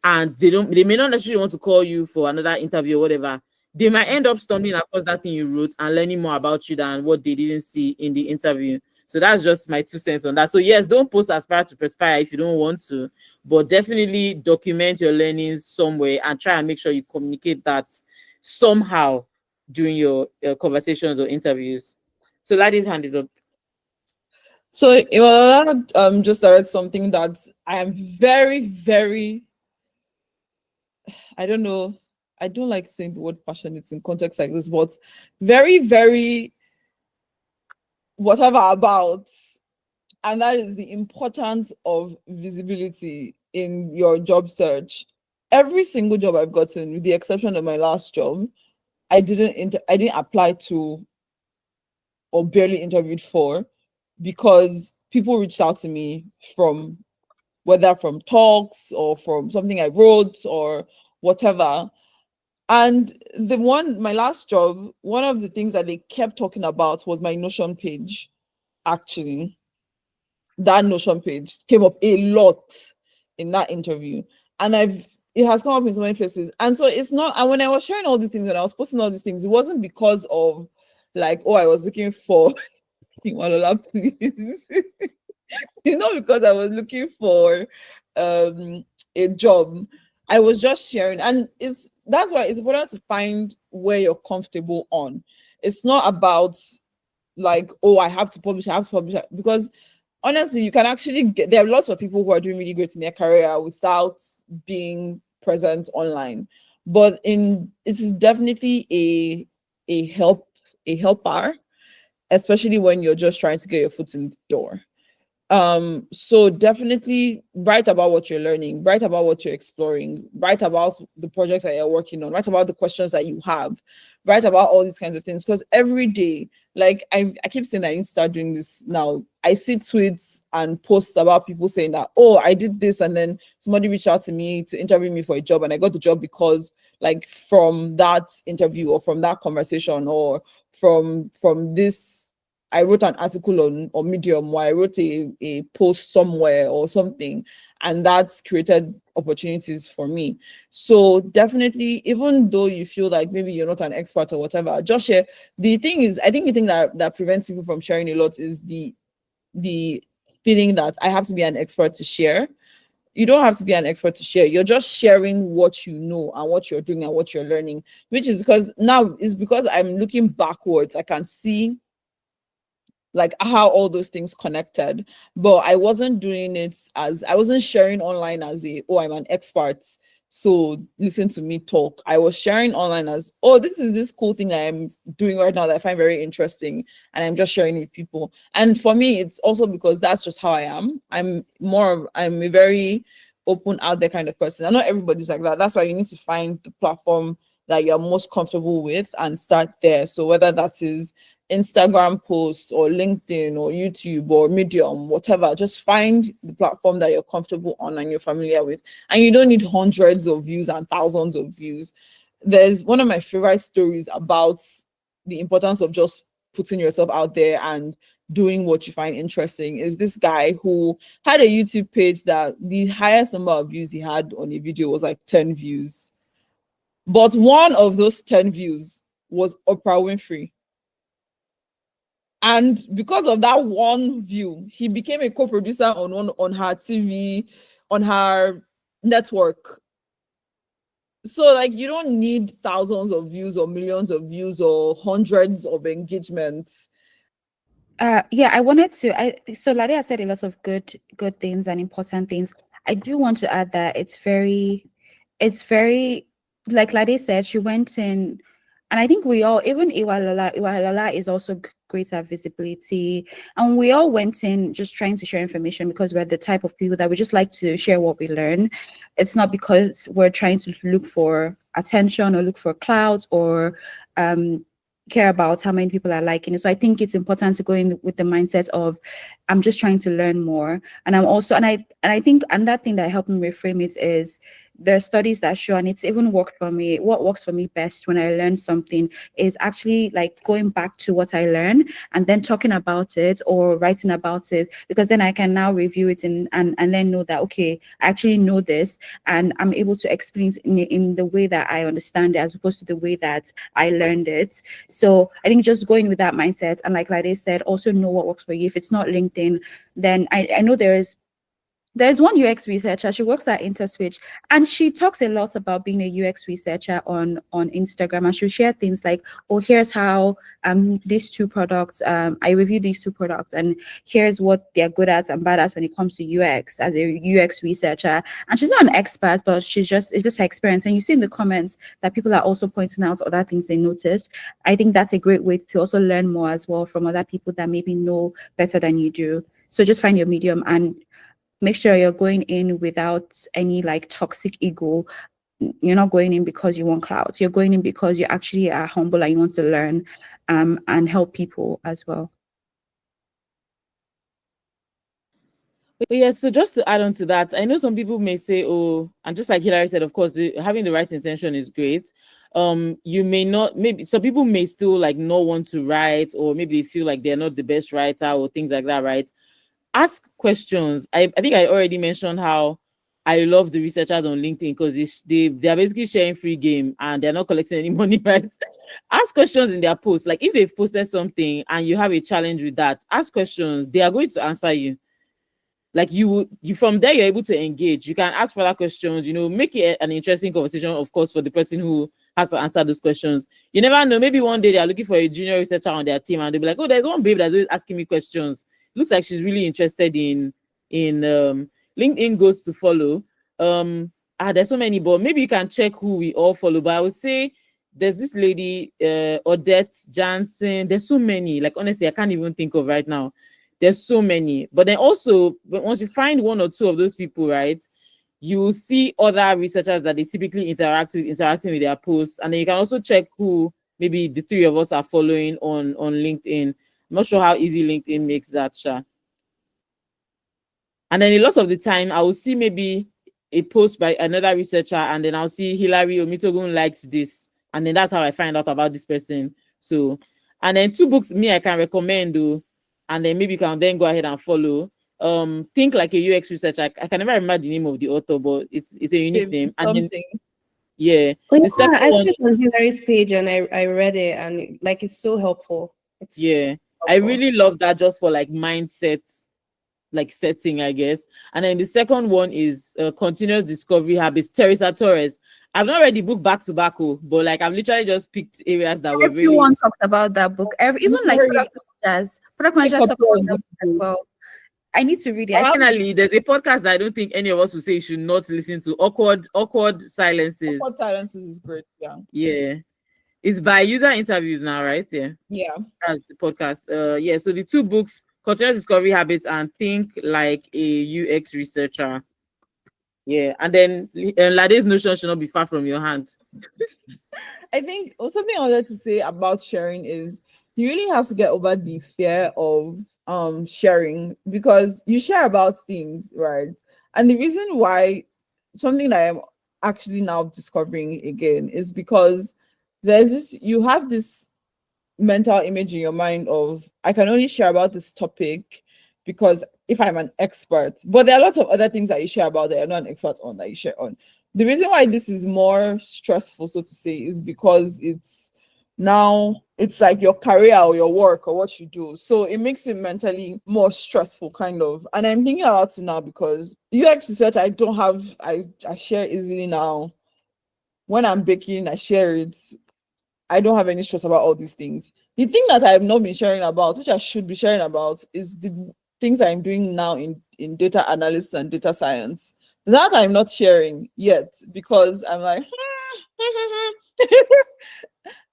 and they may not necessarily want to call you for another interview or whatever. They might end up stumbling across that thing you wrote and learning more about you than what they didn't see in the interview. So that's just my 2 cents on that. So yes, don't post aspire to perspire if you don't want to, but definitely document your learnings somewhere and try and make sure you communicate that somehow during your conversations or interviews. So Lady's hand is up. So Iwalola just started something that I am very, very, I don't know, I don't like saying the word passionate in context like this, but very, very whatever about. And that is the importance of visibility in your job search. Every single job I've gotten, with the exception of my last job, I didn't apply to or barely interviewed for, because people reached out to me from, whether from talks or from something I wrote or whatever. And my last job, one of the things that they kept talking about was my Notion page. Actually, that Notion page came up a lot in that interview, and it has come up in so many places. And so it's not, and when I was sharing all these things, when I was posting all these things, it wasn't because of like, oh, I was looking for Iwalola, please. It's not because I was looking for a job. I was just sharing, and that's why it's important to find where you're comfortable on. It's not about like, oh, I have to publish, because honestly, you can actually there are lots of people who are doing really great in their career without being present online. But it is definitely a helper, especially when you're just trying to get your foot in the door. So definitely write about what you're learning, write about what you're exploring, write about the projects that you're working on, write about the questions that you have, write about all these kinds of things. Because every day, like I keep saying I need to start doing this now. I see tweets and posts about people saying that, oh, I did this, and then somebody reached out to me to interview me for a job, and I got the job because like from that interview or from that conversation or from this. I wrote an article on Medium, or I wrote a post somewhere or something, and that's created opportunities for me. So definitely, even though you feel like maybe you're not an expert or whatever, just share. The thing is, I think the thing that prevents people from sharing a lot is the feeling that I have to be an expert to share. You don't have to be an expert to share. You're just sharing what you know and what you're doing and what you're learning, which is because I'm looking backwards. I can see like how all those things connected, but I wasn't doing it as I wasn't sharing online as I'm an expert, so listen to me talk. I was sharing online as, oh, this is this cool thing I am doing right now that I find very interesting, and I'm just sharing it with people. And for me, it's also because that's just how I am. I'm a very open out there kind of person, and not everybody's like that. That's why you need to find the platform that you're most comfortable with and start there. So whether that is Instagram posts or LinkedIn or YouTube or Medium, whatever, just find the platform that you're comfortable on and you're familiar with. And you don't need hundreds of views and thousands of views. There's one of my favorite stories about the importance of just putting yourself out there and doing what you find interesting. Is this guy who had a YouTube page that the highest number of views he had on a video was like 10 views. But one of those 10 views was Oprah Winfrey. And because of that one view, he became a co-producer on her TV, on her network. So like you don't need thousands of views or millions of views or hundreds of engagements. Yeah, I wanted to. So Lade has said a lot of good things and important things. I do want to add that it's very, like Lade said, she went in, and I think we all, even Iwalola is also great at visibility, and we all went in just trying to share information because we're the type of people that we just like to share what we learn. It's not because we're trying to look for attention or look for clouds or care about how many people are liking it. So I think it's important to go in with the mindset of I'm just trying to learn more. And I'm also, and I think another thing that helped me reframe it is there are studies that show, and it's even worked for me. What works for me best when I learn something is actually like going back to what I learned and then talking about it or writing about it, because then I can now review it and then know that, okay, I actually know this and I'm able to explain it in the way that I understand it as opposed to the way that I learned it. So I think just going with that mindset, and like Lade said, also know what works for you. If it's not LinkedIn, then I know there's one UX researcher. She works at InterSwitch, and she talks a lot about being a UX researcher on Instagram. And she'll share things like, "Oh, here's how these two products. I reviewed these two products, and here's what they're good at and bad at when it comes to UX as a UX researcher." And she's not an expert, but it's just her experience. And you see in the comments that people are also pointing out other things they notice. I think that's a great way to also learn more as well from other people that maybe know better than you do. So just find your medium and make sure you're going in without any like toxic ego. You're not going in because you want clouds. You're going in because you actually are humble and you want to learn and help people as well. But yeah, so just to add on to that, I know some people may say, oh, and just like Hilary said, of course, having the right intention is great. You may not, maybe some people may still like not want to write, or maybe they feel like they're not the best writer or things like that, right? Ask questions. I think I already mentioned how I love the researchers on LinkedIn because they're basically sharing free game and they're not collecting any money, right? Ask questions in their posts. Like if they've posted something and you have a challenge with that, ask questions. They are going to answer you. Like you from there, you're able to engage. You can ask further questions, make it an interesting conversation, of course, for the person who has to answer those questions. You never know. Maybe one day they are looking for a junior researcher on their team and they'll be like, oh, there's one babe that's always asking me questions. Looks like she's really interested in LinkedIn goes to follow. There's so many, but maybe you can check who we all follow. But I would say there's this lady, Odette Jansen. There's so many. Like honestly, I can't even think of right now. There's so many. But then also, once you find one or two of those people, right, you will see other researchers that they typically interacting with their posts. And then you can also check who maybe the three of us are following on LinkedIn. I'm not sure how easy LinkedIn makes that, Sha. And then a lot of the time, I will see maybe a post by another researcher, and then I'll see Hilary Omitogun liked this. And then that's how I find out about this person. So, and then two books I can recommend, though, and then maybe you can then go ahead and follow. Think Like a UX Researcher. I can never remember the name of the author, but it's a unique name. And then, yeah, Oh, the yeah, second I saw one, it on Hilary's page and I read it and like it's so helpful. It's yeah, I really love that just for like mindset, like setting, I guess. And then the second one is Continuous Discovery Habits, Teresa Torres. I've not read the book back to back, but like I've literally just picked areas that were Everyone really. talks about that book. Even like sorry. product managers talk about that book as well. I need to read it. Finally, there's a podcast that I don't think any of us would say you should not listen to. Awkward Silences. Awkward Silences is great. Yeah. Yeah. It's by user interviews now, right? Yeah. Yeah. As the podcast. Yeah. So the two books, Continuous Discovery Habits and Think Like a UX Researcher. Yeah. And then Lade's notion should not be far from your hand. I think something I wanted to say about sharing is you really have to get over the fear of sharing, because you share about things, right? And the reason why, something that I'm actually now discovering again, is because you have this mental image in your mind of, I can only share about this topic because if I'm an expert, but there are lots of other things that you share about that you're not an expert on, that you share on. The reason why this is more stressful, so to say, is because it's like your career or your work or what you do. So it makes it mentally more stressful, kind of. And I'm thinking about it now because UX research, I share easily now. When I'm baking, I share it. I don't have any stress about all these things. The thing that I have not been sharing about, which I should be sharing about, is the things I'm doing now in data analysis and data science. That I'm not sharing yet because I'm like,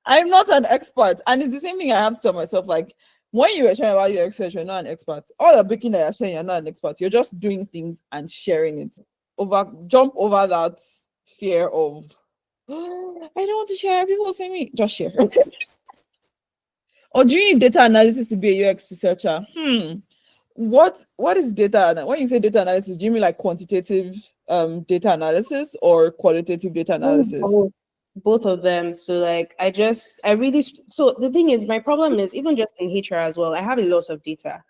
I'm not an expert. And it's the same thing I have to tell myself. Like, when you were sharing about your research, you're not an expert. All the baking that you're sharing, you're not an expert. You're just doing things and sharing it. Jump over that fear of, oh, I don't want to share. People say me, just share. Or do you need data analysis to be a UX researcher? What is data? When you say data analysis, do you mean like quantitative data analysis or qualitative data analysis? Both of them. So like so the thing is, my problem is, even just in HR as well, I have a lot of data,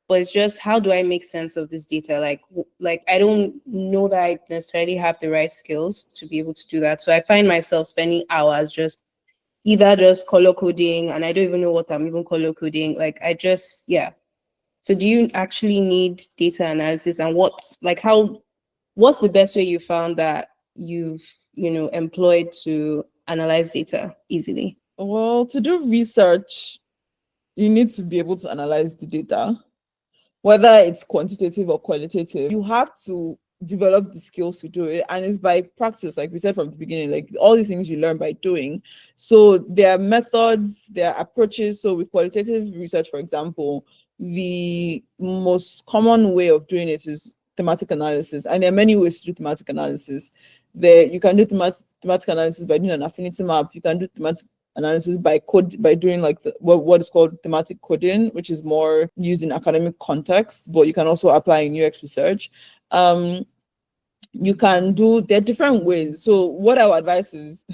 but it's just, how do I make sense of this data? Like I don't know that I necessarily have the right skills to be able to do that. So I find myself spending hours just color coding, and I don't even know what I'm even color coding. Like yeah. So do you actually need data analysis, and what's the best way you found that you've employed to analyze data easily? Well, to do research, you need to be able to analyze the data, whether it's quantitative or qualitative. You have to develop the skills to do it, and it's by practice, like we said from the beginning. Like, all these things you learn by doing. So there are methods, there are approaches. So with qualitative research, for example, the most common way of doing it is thematic analysis, and there are many ways to do thematic analysis. You can do thematic analysis by doing an affinity map. You can do thematic analysis by doing like what is called thematic coding, which is more used in academic context, but you can also apply in UX research. You can do, there are different ways. So what I would advise is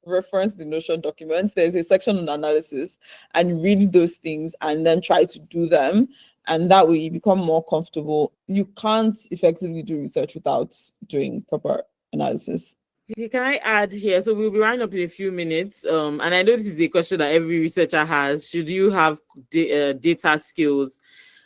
reference the Notion documents. There's a section on analysis, and read those things and then try to do them. And that way you become more comfortable. You can't effectively do research without doing proper analysis. Okay, can I add here? So we'll be running up in a few minutes. And I know this is a question that every researcher has. Should you have data skills?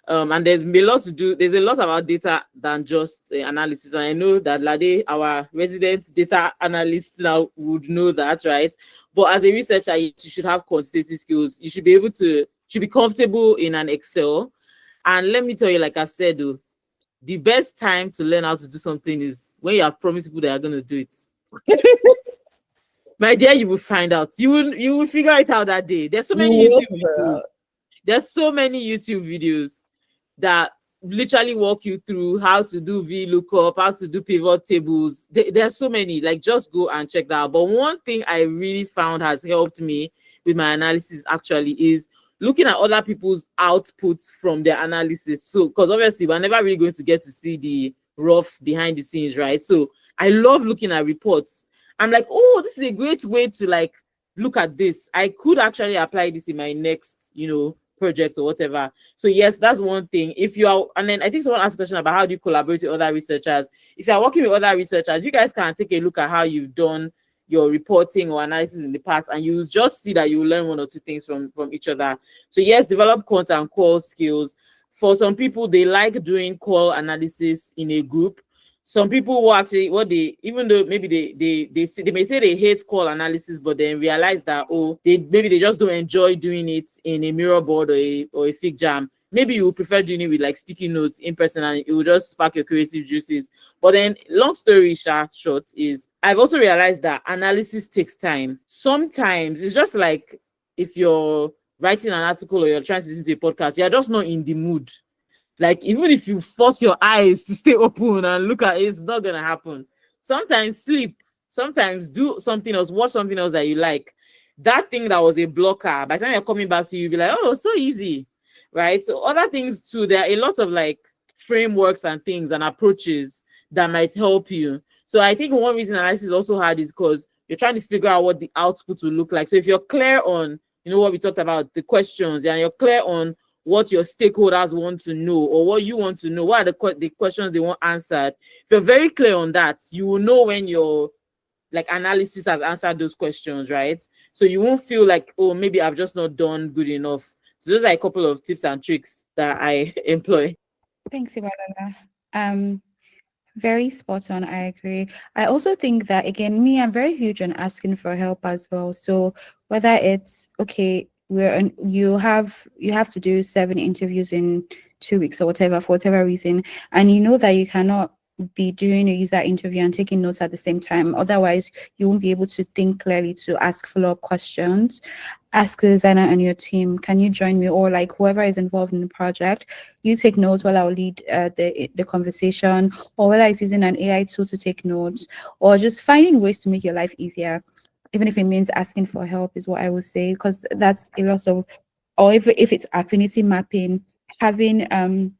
And there's a lot to do. There's a lot about data than just analysis. And I know that Lade, our resident data analyst now, would know that, right? But as a researcher, you should have quantitative skills. You should be comfortable in an Excel. And let me tell you, like I've said, though, the best time to learn how to do something is when you have promised people that are going to do it. My dear, you will find out. You will figure it out that day. There's so many YouTube videos. There's so many YouTube videos. that literally walk you through how to do VLOOKUP, how to do pivot tables. There are so many, like just go and check that out. But one thing I really found has helped me with my analysis actually is looking at other people's outputs from their analysis. So, because obviously we're never really going to get to see the rough behind the scenes, right? So I love looking at reports. I'm like, oh, this is a great way to like look at this. I could actually apply this in my next, project or whatever. So yes, that's one thing. If you are, and then I think someone asked a question about how do you collaborate with other researchers. If you are working with other researchers, you guys can take a look at how you've done your reporting or analysis in the past, and you just see that you will learn one or two things from each other. So yes, develop quant and qual skills. For some people, they like doing qual analysis in a group. Some people will actually, even though maybe they may say they hate qual analysis, but then realize that maybe they just don't enjoy doing it in a mirror board or a fig jam. Maybe you prefer doing it with like sticky notes in person, and it will just spark your creative juices. But then, long story short is, I've also realized that analysis takes time. Sometimes it's just like if you're writing an article or you're trying to listen to a podcast, you're just not in the mood. Like, even if you force your eyes to stay open and look at it, it's not gonna happen. Sometimes sleep, sometimes do something else, watch something else that you like. That thing that was a blocker, by the time you're coming back to, you'll be like, oh, so easy, right? So other things too, there are a lot of like frameworks and things and approaches that might help you. So I think one reason analysis is also hard is because you're trying to figure out what the output will look like. So if you're clear on, what we talked about, the questions, and you're clear on what your stakeholders want to know or what you want to know, what are the questions they want answered. If you're very clear on that, you will know when your like analysis has answered those questions, right? So you won't feel like, oh, maybe I've just not done good enough. So those are a couple of tips and tricks that I employ. Thanks, Iwalola. Very spot on. I agree. I also think that, again, I'm very huge on asking for help as well. So whether it's okay, you have to do 7 interviews in 2 weeks or whatever, for whatever reason, and you know that you cannot be doing a user interview and taking notes at the same time. Otherwise, you won't be able to think clearly to ask follow-up questions. Ask the designer and your team, can you join me? Or like whoever is involved in the project, you take notes while I'll lead the conversation, or whether it's using an AI tool to take notes, or just finding ways to make your life easier, even if it means asking for help, is what I would say, because that's a lot of, or if it's affinity mapping, having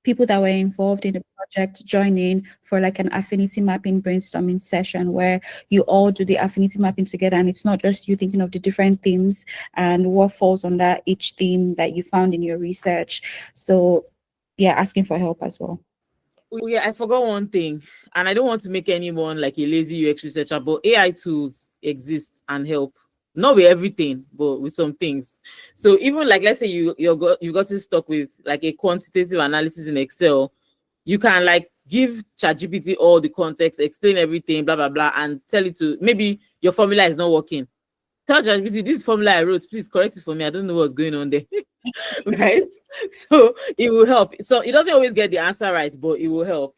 people that were involved in the project join in for like an affinity mapping brainstorming session where you all do the affinity mapping together, and it's not just you thinking of the different themes and what falls under each theme that you found in your research. So yeah, asking for help as well. Oh, yeah, I forgot one thing, and I don't want to make anyone like a lazy UX researcher, but AI tools exist and help. Not with everything, but with some things. So even like, let's say you gotten stuck with like a quantitative analysis in Excel, you can like give ChatGPT all the context, explain everything, blah blah blah, and tell it to, maybe your formula is not working. Tell ChatGPT, this formula I wrote, please correct it for me. I don't know what's going on there. Right? So it will help. So it doesn't always get the answer right, but it will help.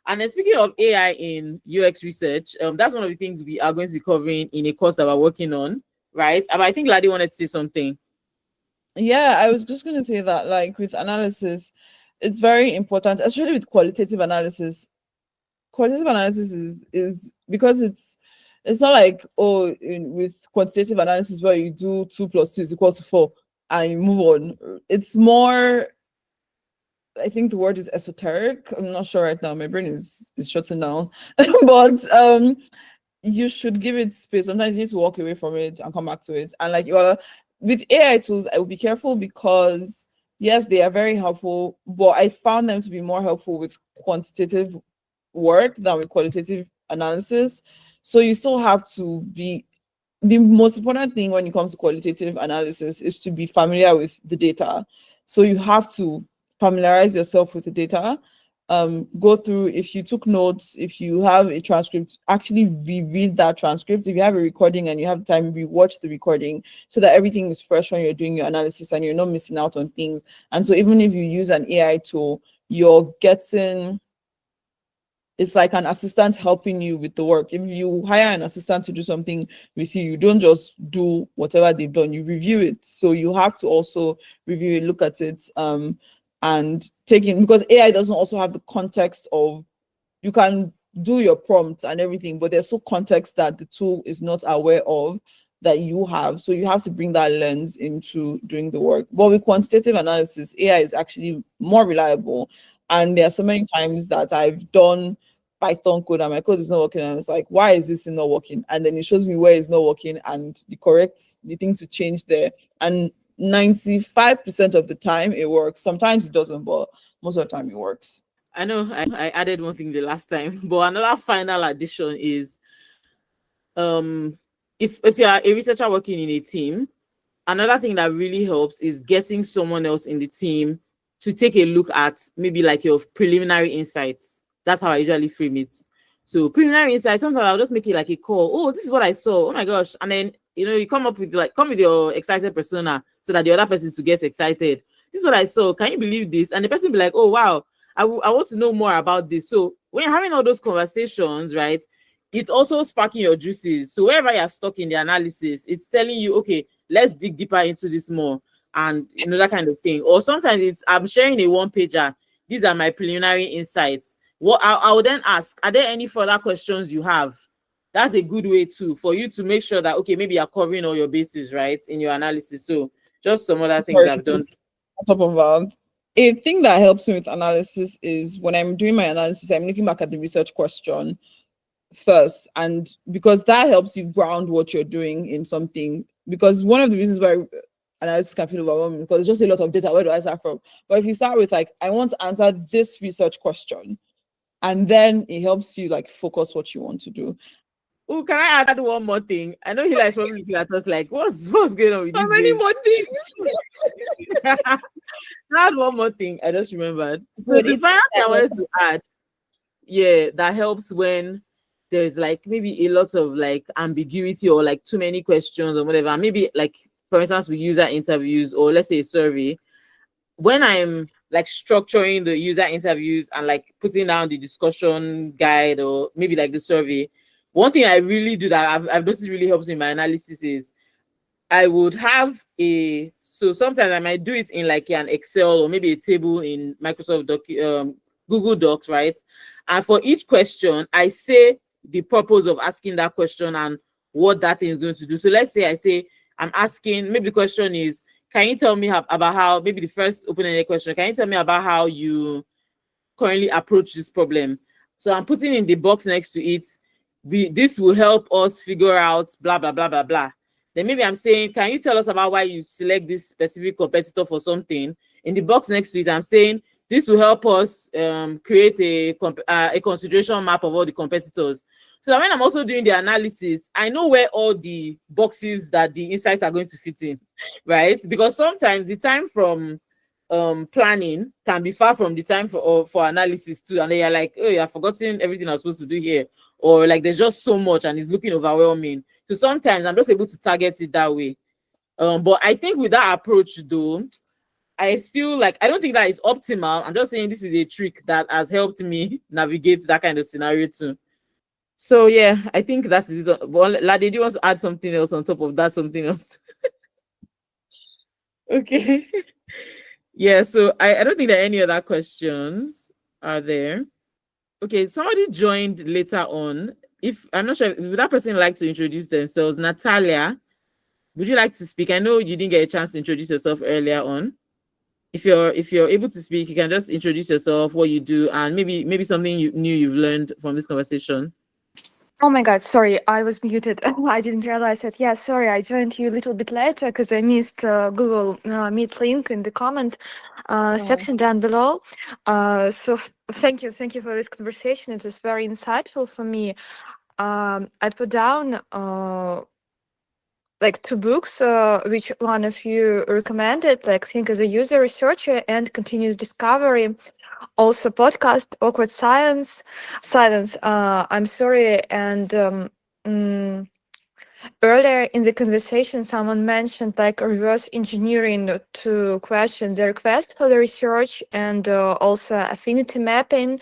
And then speaking of AI in UX research, that's one of the things we are going to be covering in a course that we're working on, right? But I think Lade wanted to say something. Yeah, I was just going to say that, like with analysis, it's very important, especially with qualitative analysis. Qualitative analysis is because it's not like, with quantitative analysis where you do 2 + 2 = 4 and you move on. It's more, I think the word is esoteric. I'm not sure right now. My brain is shutting down. But you should give it space. Sometimes you need to walk away from it and come back to it. And like with AI tools, I will be careful because yes, they are very helpful, but I found them to be more helpful with quantitative work than with qualitative analysis. So you still have to be, the most important thing when it comes to qualitative analysis is to be familiar with the data. So you have to familiarize yourself with the data. Go through, if you took notes, if you have a transcript, actually reread that transcript. If you have a recording and you have time, rewatch the recording so that everything is fresh when you're doing your analysis and you're not missing out on things. And so even if you use an AI tool, you're getting, it's like an assistant helping you with the work. If you hire an assistant to do something with you, you don't just do whatever they've done, you review it. So you have to also review it, look at it. and taking, because AI doesn't also have the context of, you can do your prompts and everything, but there's so context that the tool is not aware of that you have. So you have to bring that lens into doing the work. But with quantitative analysis, AI is actually more reliable. And there are so many times that I've done Python code and my code is not working. And it's like, why is this not working? And then it shows me where it's not working and the thing to change there. And 95% of the time it works. Sometimes it doesn't, but most of the time it works. I know I added one thing the last time, but another final addition is if you are a researcher working in a team, another thing that really helps is getting someone else in the team to take a look at maybe like your preliminary insights. That's how I usually frame it. So preliminary insights, sometimes I'll just make it like a call. Oh, this is what I saw. Oh my gosh. And then, you come up with come with your excited persona so that the other person to get excited. This is what I saw. Can you believe this? And the person will be like, oh, wow, I want to know more about this. So when you're having all those conversations, right, it's also sparking your juices. So wherever you're stuck in the analysis, it's telling you, okay, let's dig deeper into this more, and that kind of thing. Or sometimes it's, I'm sharing a one pager. These are my preliminary insights. What I will then ask, are there any further questions you have? That's a good way too, for you to make sure that, okay, maybe you're covering all your bases, right, in your analysis. So just some other things I've done. On top of that, a thing that helps me with analysis is when I'm doing my analysis, I'm looking back at the research question first, and because that helps you ground what you're doing in something. Because one of the reasons why analysis can feel overwhelming, because it's just a lot of data, where do I start from? But if you start with like, I want to answer this research question, and then it helps you like focus what you want to do. Oh, can I add one more thing? I know he likes probably looking at us like, what's going on with How these many days? more things? Add one more thing. I just remembered. So Good, the it's final thing I wanted to add, that helps when there's like maybe a lot of like ambiguity or like too many questions or whatever. Maybe like, for instance, with user interviews or let's say a survey, when I'm like structuring the user interviews and like putting down the discussion guide or maybe like the survey, one thing I really do that I've noticed really helps in my analysis is I would have so sometimes I might do it in like an Excel or maybe a table in Microsoft Google Docs, right? And for each question, I say the purpose of asking that question and what that thing is going to do. So let's say I say, I'm asking, maybe the question is, can you tell me about how, maybe the first open-ended question, can you tell me about how you currently approach this problem? So I'm putting in the box next to it, this will help us figure out blah, blah, blah, blah, blah. Then maybe I'm saying, can you tell us about why you select this specific competitor for something? In the box next to it, I'm saying, this will help us create a consideration map of all the competitors. So that when I'm also doing the analysis, I know where all the boxes that the insights are going to fit in, right? Because sometimes the time from planning can be far from the time for analysis too. And then you're like, oh, I've forgotten everything I was supposed to do here. Or like there's just so much and it's looking overwhelming. So sometimes I'm just able to target it that way. But I think with that approach though, I feel like I don't think that is optimal. I'm just saying this is a trick that has helped me navigate that kind of scenario too. So yeah, I think that is it. Well, Lade, do you want to add something else on top of that? Something else? Okay. Yeah, so I don't think that any other questions are there. Okay, somebody joined later on. If I'm not sure, if that person like to introduce themselves. Natalia, would you like to speak? I know you didn't get a chance to introduce yourself earlier on. If you're able to speak, you can just introduce yourself, what you do, and maybe something you've learned from this conversation. Oh my God, sorry, I was muted. I didn't realize that. Yeah, sorry, I joined you a little bit later because I missed Google Meet link in the comment section down below. So thank you for this conversation. It was very insightful for me. I put down like 2 books, which one of you recommended, like Think as a User Researcher and Continuous Discovery. Also podcast Awkward Silence. I'm sorry, and earlier in the conversation someone mentioned like reverse engineering to question the request for the research, and also affinity mapping,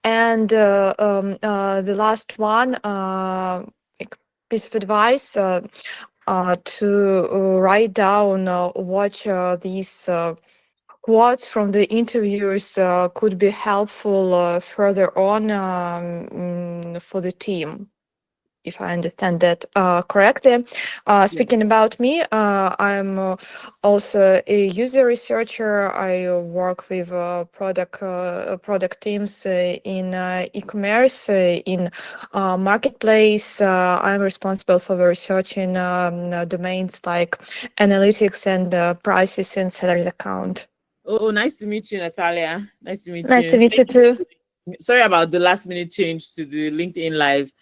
and the last one like piece of advice to write down what these quotes from the interviews could be helpful further on for the team, if I understand that correctly. Speaking about me, I'm also a user researcher. I work with product teams in e-commerce, in marketplace. I'm responsible for the research in domains like analytics and prices and sellers account. Oh, nice to meet you, Natalia. Nice to meet Nice to you. meet you too. Sorry about the last minute change to the LinkedIn Live.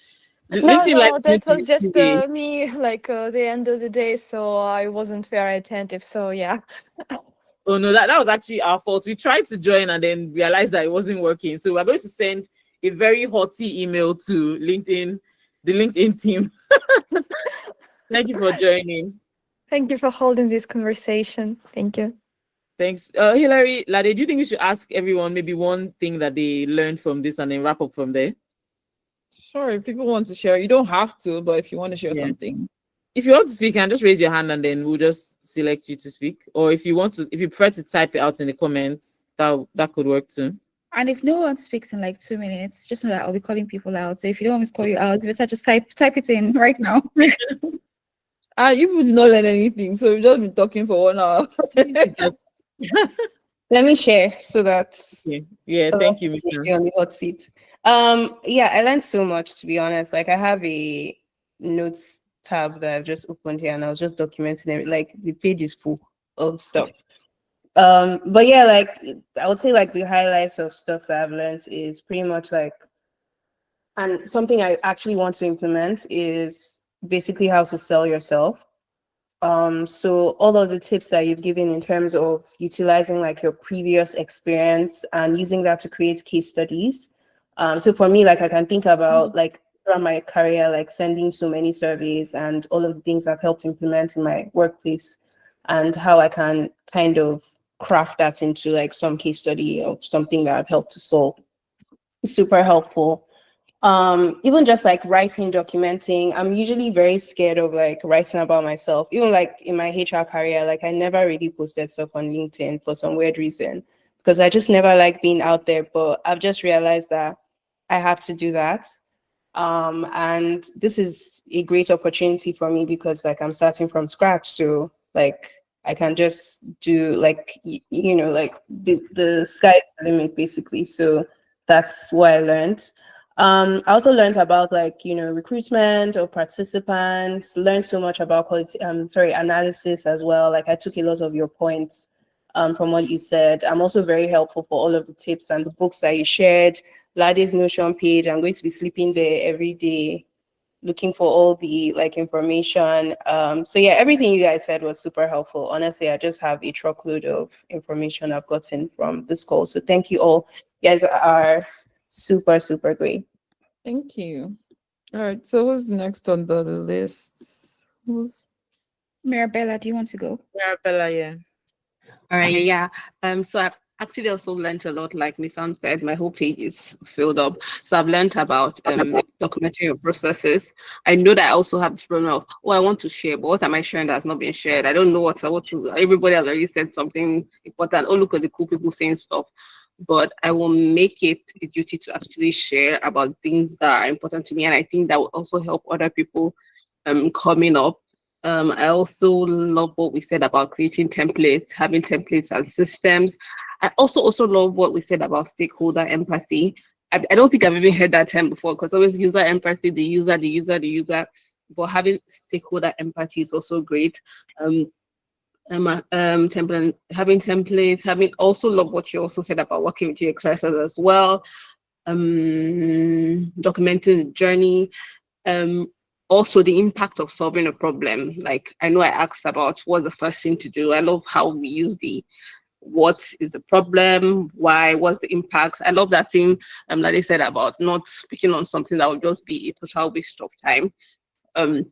No, LinkedIn Live no, is going that to was be just today. me, like the end of the day, so I wasn't very attentive. So yeah. Oh no, that was actually our fault. We tried to join and then realized that it wasn't working. So we're going to send a very haughty email to LinkedIn, the LinkedIn team. Thank you for joining. Thank you for holding this conversation. Thank you. Thanks. Hilary, Lade, do you think we should ask everyone maybe one thing that they learned from this and then wrap up from there? Sure, if people want to share, you don't have to, but if you want to share Yeah. something. If you want to speak, you can just raise your hand and then we'll just select you to speak. Or if you prefer to type it out in the comments, that could work too. And if no one speaks in like 2 minutes, just know that I'll be calling people out. So if you don't want me to call you out, you better just type it in right now. You people did not learn anything, so we've just been talking for 1 hour. Let me share so that Okay. Yeah, thank you, Miss. you're on the hot seat. Yeah, I learned so much, to be honest. Like I have a notes tab that I've just opened here and I was just documenting it. Like the page is full of stuff. But yeah, like I would say like the highlights of stuff that I've learned is pretty much like, and something I actually want to implement is basically how to sell yourself. So all of the tips that you've given in terms of utilizing like your previous experience and using that to create case studies. So for me, like I can think about like throughout my career, like sending so many surveys and all of the things I've helped implement in my workplace and how I can kind of craft that into like some case study of something that I've helped to solve. Super helpful. Even just like writing, documenting, I'm usually very scared of like writing about myself. Even like in my HR career, like I never really posted stuff on LinkedIn for some weird reason because I just never like being out there. But I've just realized that I have to do that. And this is a great opportunity for me because like I'm starting from scratch. So like I can just do like you know, like the sky's the limit basically. So that's what I learned. I also learned about like, you know, recruitment or participants, learned so much about quality, analysis as well. Like I took a lot of your points from what you said. I'm also very helpful for all of the tips and the books that you shared. Lade's Notion page, I'm going to be sleeping there every day, looking for all the like information. So yeah, everything you guys said was super helpful. Honestly, I just have a truckload of information I've gotten from this call. So thank you all. You guys are super, super great. Thank you. All right, so who's next on the list? Mirabella, do you want to go? Bella, yeah. All right, yeah. So I've actually also learned a lot, like Nissan said, my whole page is filled up. So I've learned about documenting your processes. I know that I also have this problem of, I want to share, but what am I sharing that has not been shared? I don't know what to, everybody has already said something important. Oh, look at the cool people saying stuff. But I will make it a duty to actually share about things that are important to me. And I think that will also help other people coming up. I also love what we said about creating templates, having templates and systems. I also love what we said about stakeholder empathy. I don't think I've even heard that term before because always user empathy, the user. But having stakeholder empathy is also great. Having templates, having also love what you also said about working with UX as well. Documenting the journey. Also the impact of solving a problem. Like I know I asked about what's the first thing to do. I love how we use the what is the problem, why, what's the impact. I love that thing like they said about not speaking on something that would just be a total waste of time. I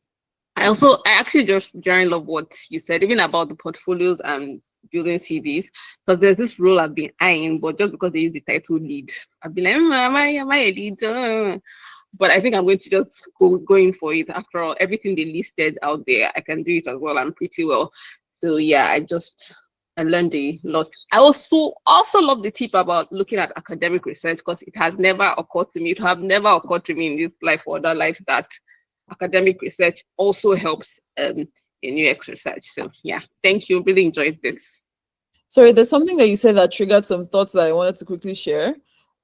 actually just generally love what you said, even about the portfolios and building CVs, because there's this role I've been eyeing, but just because they use the title lead, I've been like, am I a lead? But I think I'm going to just go in for it. After all, everything they listed out there, I can do it as well. I'm pretty well. So yeah, I learned a lot. I also love the tip about looking at academic research because it has never occurred to me. It have never occurred to me in this life or other life that academic research also helps in UX research. So yeah, thank you. Really enjoyed this. Sorry, there's something that you said that triggered some thoughts that I wanted to quickly share.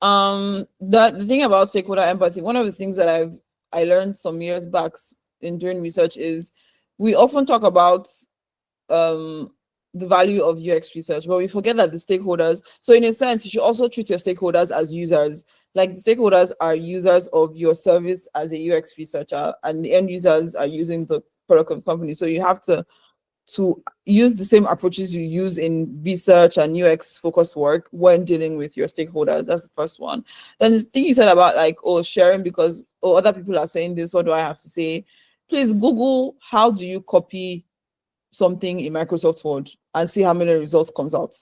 The thing about stakeholder empathy, one of the things that I learned some years back in doing research is we often talk about the value of UX research, but we forget that the stakeholders, so in a sense, you should also treat your stakeholders as users. Like the stakeholders are users of your service as a UX researcher, and the end users are using the product of the company. So you have to use the same approaches you use in research and UX focused work when dealing with your stakeholders. That's the first one. Then the thing you said about like, oh, sharing because other people are saying this, what do I have to say? Please Google how do you copy something in Microsoft Word and see how many results comes out.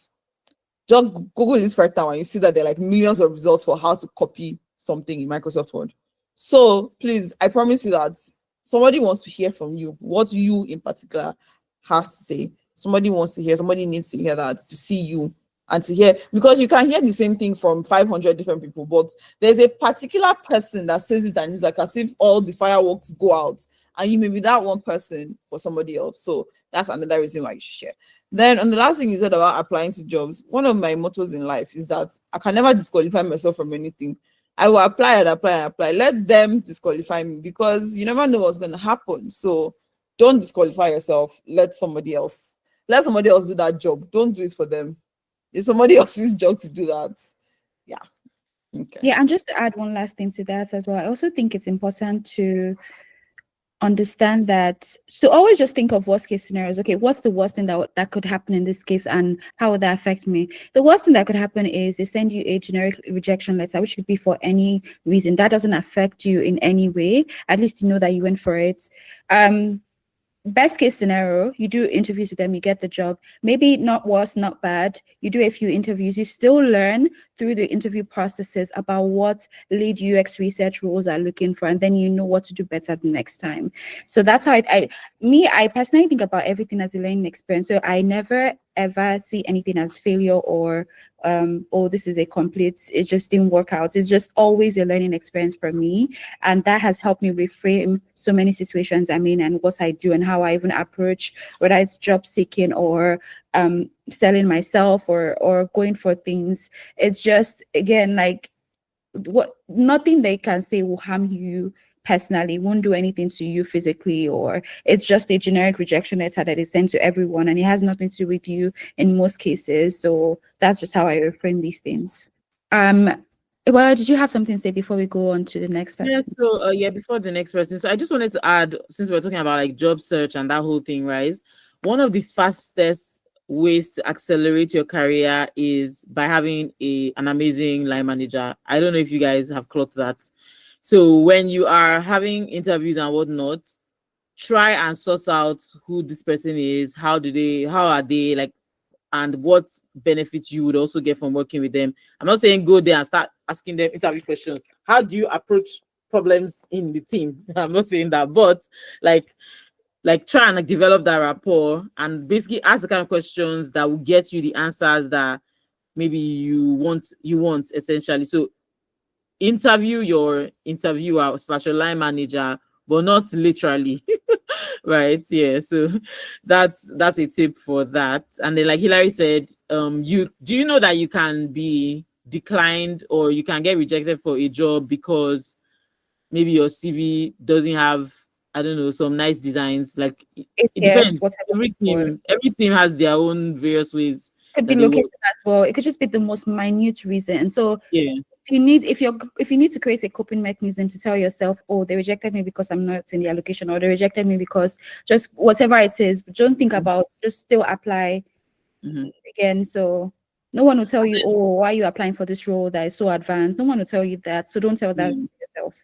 Just Google this right now and you see that there are like millions of results for how to copy something in Microsoft Word. So please, I promise you that somebody wants to hear from you. What you in particular has to say. Somebody needs to hear that, to see you and to hear, because you can hear the same thing from 500 different people, but there's a particular person that says it and it's like as if all the fireworks go out and you may be that one person for somebody else. So that's another reason why you should share. Then on the last thing you said about applying to jobs, one of my mottos in life is that I can never disqualify myself from anything. I will apply and apply and apply. Let them disqualify me because you never know what's going to happen. So don't disqualify yourself. Let somebody else do that job. Don't do it for them. It's somebody else's job to do that. Yeah. Okay. Yeah, and just to add one last thing to that as well, I also think it's important to understand that, so always just think of worst case scenarios. Okay, what's the worst thing that could happen in this case and how would that affect me? The worst thing that could happen is they send you a generic rejection letter, which could be for any reason. That doesn't affect you in any way. At least you know that you went for it. Best case scenario, you do interviews with them, you get the job. Maybe not worse, not bad. You do a few interviews, you still learn through the interview processes about what lead UX research roles are looking for, and then you know what to do better the next time. So that's how I personally think about everything as a learning experience. So I never ever see anything as failure or oh, this is a complete, it just didn't work out. It's just always a learning experience for me, and that has helped me reframe so many situations I'm in and what I do and how I even approach, whether it's job seeking or selling myself or going for things. It's just, again, like nothing they can say will harm you personally, won't do anything to you physically, or it's just a generic rejection letter that is sent to everyone and it has nothing to do with you in most cases. So that's just how I reframe these things. Well, did you have something to say before we go on to the next person? Yeah, so before the next person, so I just wanted to add, since we're talking about like job search and that whole thing, right? One of the fastest ways to accelerate your career is by having an amazing line manager. I don't know if you guys have clocked that. So when you are having interviews and whatnot, try and source out who this person is, how are they, like, and what benefits you would also get from working with them. I'm not saying go there and start asking them interview questions. How do you approach problems in the team? I'm not saying that, but like try and develop that rapport and basically ask the kind of questions that will get you the answers that maybe you want essentially. So interview your interviewer / your line manager, but not literally. Right? Yeah. So that's a tip for that. And then, like Hilary said, do you know that you can be declined or you can get rejected for a job because maybe your CV doesn't have, I don't know, some nice designs? Like it depends. Every team has their own various ways. Could be location as well. It could just be the most minute reason. So yeah, if you need to create a coping mechanism to tell yourself, oh, they rejected me because I'm not in the allocation, or they rejected me because just whatever it is, don't think about, just still apply again. So no one will tell you, oh, why are you applying for this role that is so advanced? No one will tell you that. So don't tell that to yourself.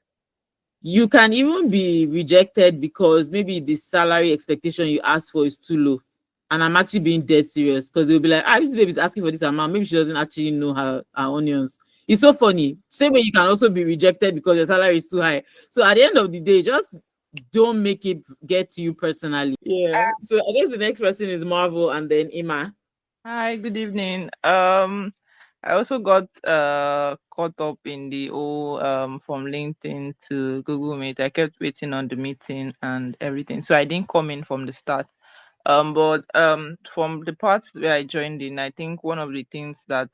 You can even be rejected because maybe the salary expectation you asked for is too low. And I'm actually being dead serious, because they'll be like, this baby is asking for this amount. Maybe she doesn't actually know her onions. It's so funny. Same way you can also be rejected because your salary is too high. So at the end of the day, just don't make it get to you personally. Yeah. So I guess the next person is Marvel and then Ima. Hi, good evening. I also got caught up in the whole from LinkedIn to Google Meet. I kept waiting on the meeting and everything, so I didn't come in from the start. But from the parts where I joined in, I think one of the things that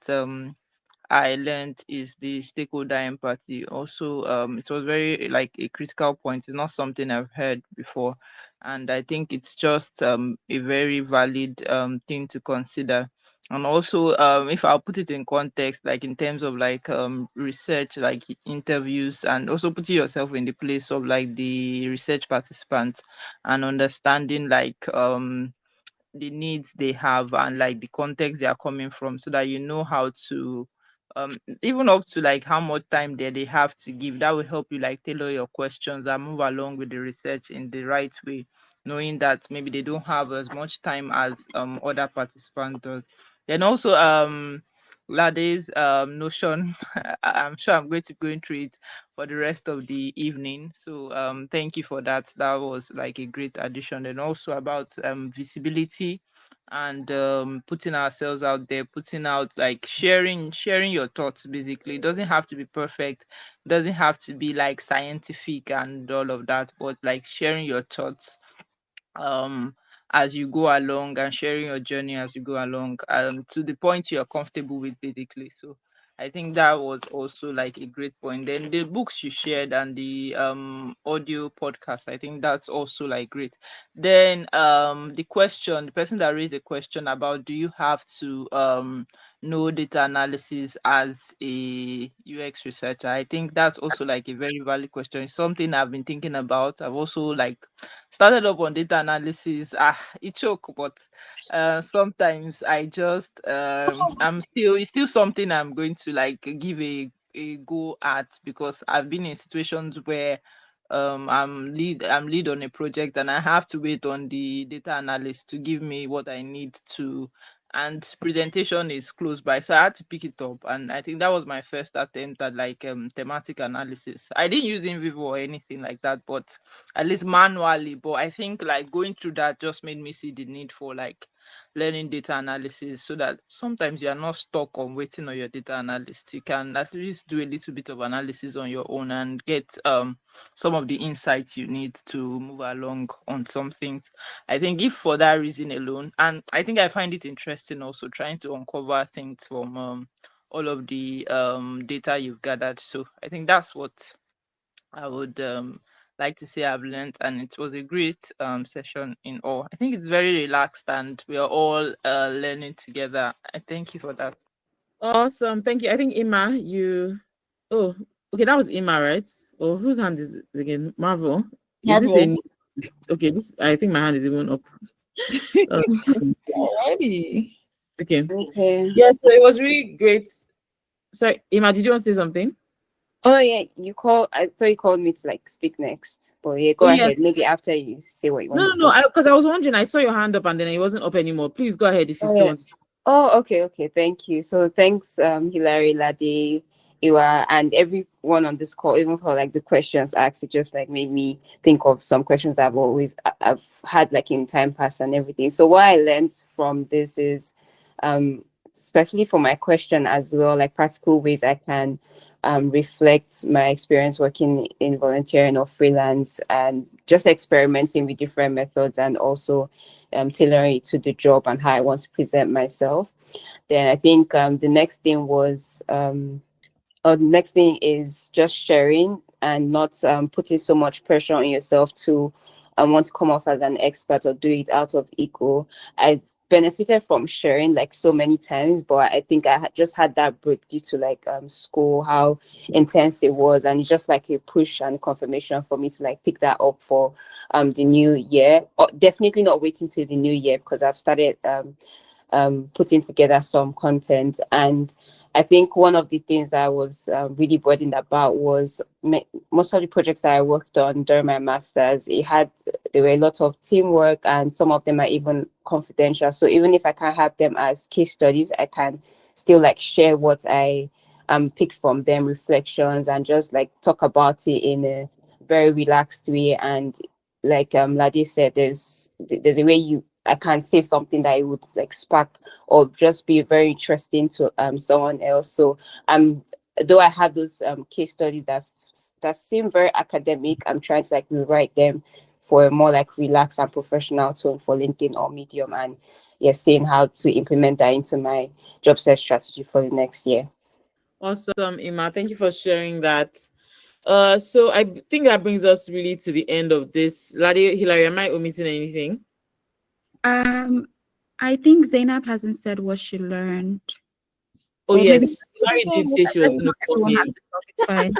I learned is the stakeholder empathy. Also, it was very like a critical point. It's not something I've heard before, and I think it's just a very valid thing to consider. And also, if I'll put it in context, like in terms of like research, like interviews, and also putting yourself in the place of like the research participants and understanding like the needs they have and like the context they are coming from so that you know how to even up to like how much time they have to give. That will help you like tailor your questions and move along with the research in the right way, knowing that maybe they don't have as much time as other participants does. Then also Lade's notion I'm sure I'm going to go through it for the rest of the evening. So thank you for that. That was like a great addition. And also about visibility and putting ourselves out there, putting out like sharing your thoughts basically. It doesn't have to be perfect, it doesn't have to be like scientific and all of that, but like sharing your thoughts um as you go along and sharing your journey as you go along to the point you're comfortable with basically. So I think that was also like a great point. Then the books you shared and the audio podcast, I think that's also like great. Then the person that raised the question about do you have to know data analysis as a UX researcher, I think that's also like a very valid question. It's something I've been thinking about. I've also like started up on data analysis. It choke, but sometimes I just it's still something I'm going to like give a go at, because I've been in situations where I'm lead on a project and I have to wait on the data analyst to give me what I need to, and presentation is close by, so I had to pick it up. And I think that was my first attempt at like thematic analysis. I didn't use in vivo or anything like that, but at least manually. But I think like going through that just made me see the need for like learning data analysis, so that sometimes you are not stuck on waiting on your data analyst. You can at least do a little bit of analysis on your own and get some of the insights you need to move along on some things. I think if for that reason alone, and I think I find it interesting also trying to uncover things from all of the data you've gathered. So I think that's what I would like to say I've learned, and it was a great session in all. I think it's very relaxed, and we are all learning together. I thank you for that. Awesome. Thank you. I think Emma, you oh okay, that was Emma, right? Or whose hand is it again? Marvel. Is this Marvel. okay? This I think my hand is even up. Uh, Alrighty. okay. Okay. Yes, so it was really great. Sorry, Emma, did you want to say something? Oh yeah, you call. I thought you called me to like speak next, but yeah, Oh go yes. ahead. Maybe after you say what you No, want no, to no. say. Because I was wondering. I saw your hand up and then it wasn't up anymore. Please go ahead if you Oh still yeah. want to. Oh okay. Thank you. So thanks, Hilary, Lade, Iwa, and everyone on this call, even for like the questions asked. It just like made me think of some questions I've had like in time past and everything. So what I learned from this is, especially for my question as well, like practical ways I can reflect my experience working in volunteering or freelance, and just experimenting with different methods, and also tailoring it to the job and how I want to present myself. Then I think the next thing is just sharing and not putting so much pressure on yourself to want to come off as an expert or do it out of ego. I benefited from sharing like so many times, but I think just had that break due to like school, how intense it was, and it's just like a push and confirmation for me to like pick that up for the new year. Or definitely not waiting till the new year, because I've started putting together some content. And I think one of the things that I was really burdened about was most of the projects that I worked on during my master's. There were a lot of teamwork, and some of them are even confidential. So even if I can't have them as case studies, I can still like share what I picked from them, reflections, and just like talk about it in a very relaxed way. And like Lade said, there's a way I can say something that it would like spark or just be very interesting to someone else. So though I have those case studies that seem very academic, I'm trying to like rewrite them for a more like relaxed and professional tone for LinkedIn or Medium, and seeing how to implement that into my job search strategy for the next year. Awesome, Ima. Thank you for sharing that. So I think that brings us really to the end of this. Lade, Hilary, am I omitting anything? I think Zainab hasn't said what she learned. Oh, Or maybe yes. Hilary did say she was going to come everyone in. has to talk. It's fine.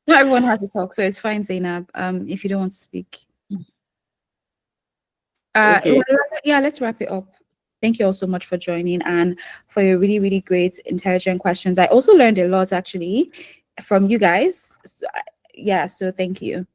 Not everyone has to talk, so it's fine, Zainab. If you don't want to speak. Okay. Let's wrap it up. Thank you all so much for joining and for your really, really great, intelligent questions. I also learned a lot actually from you guys. So thank you.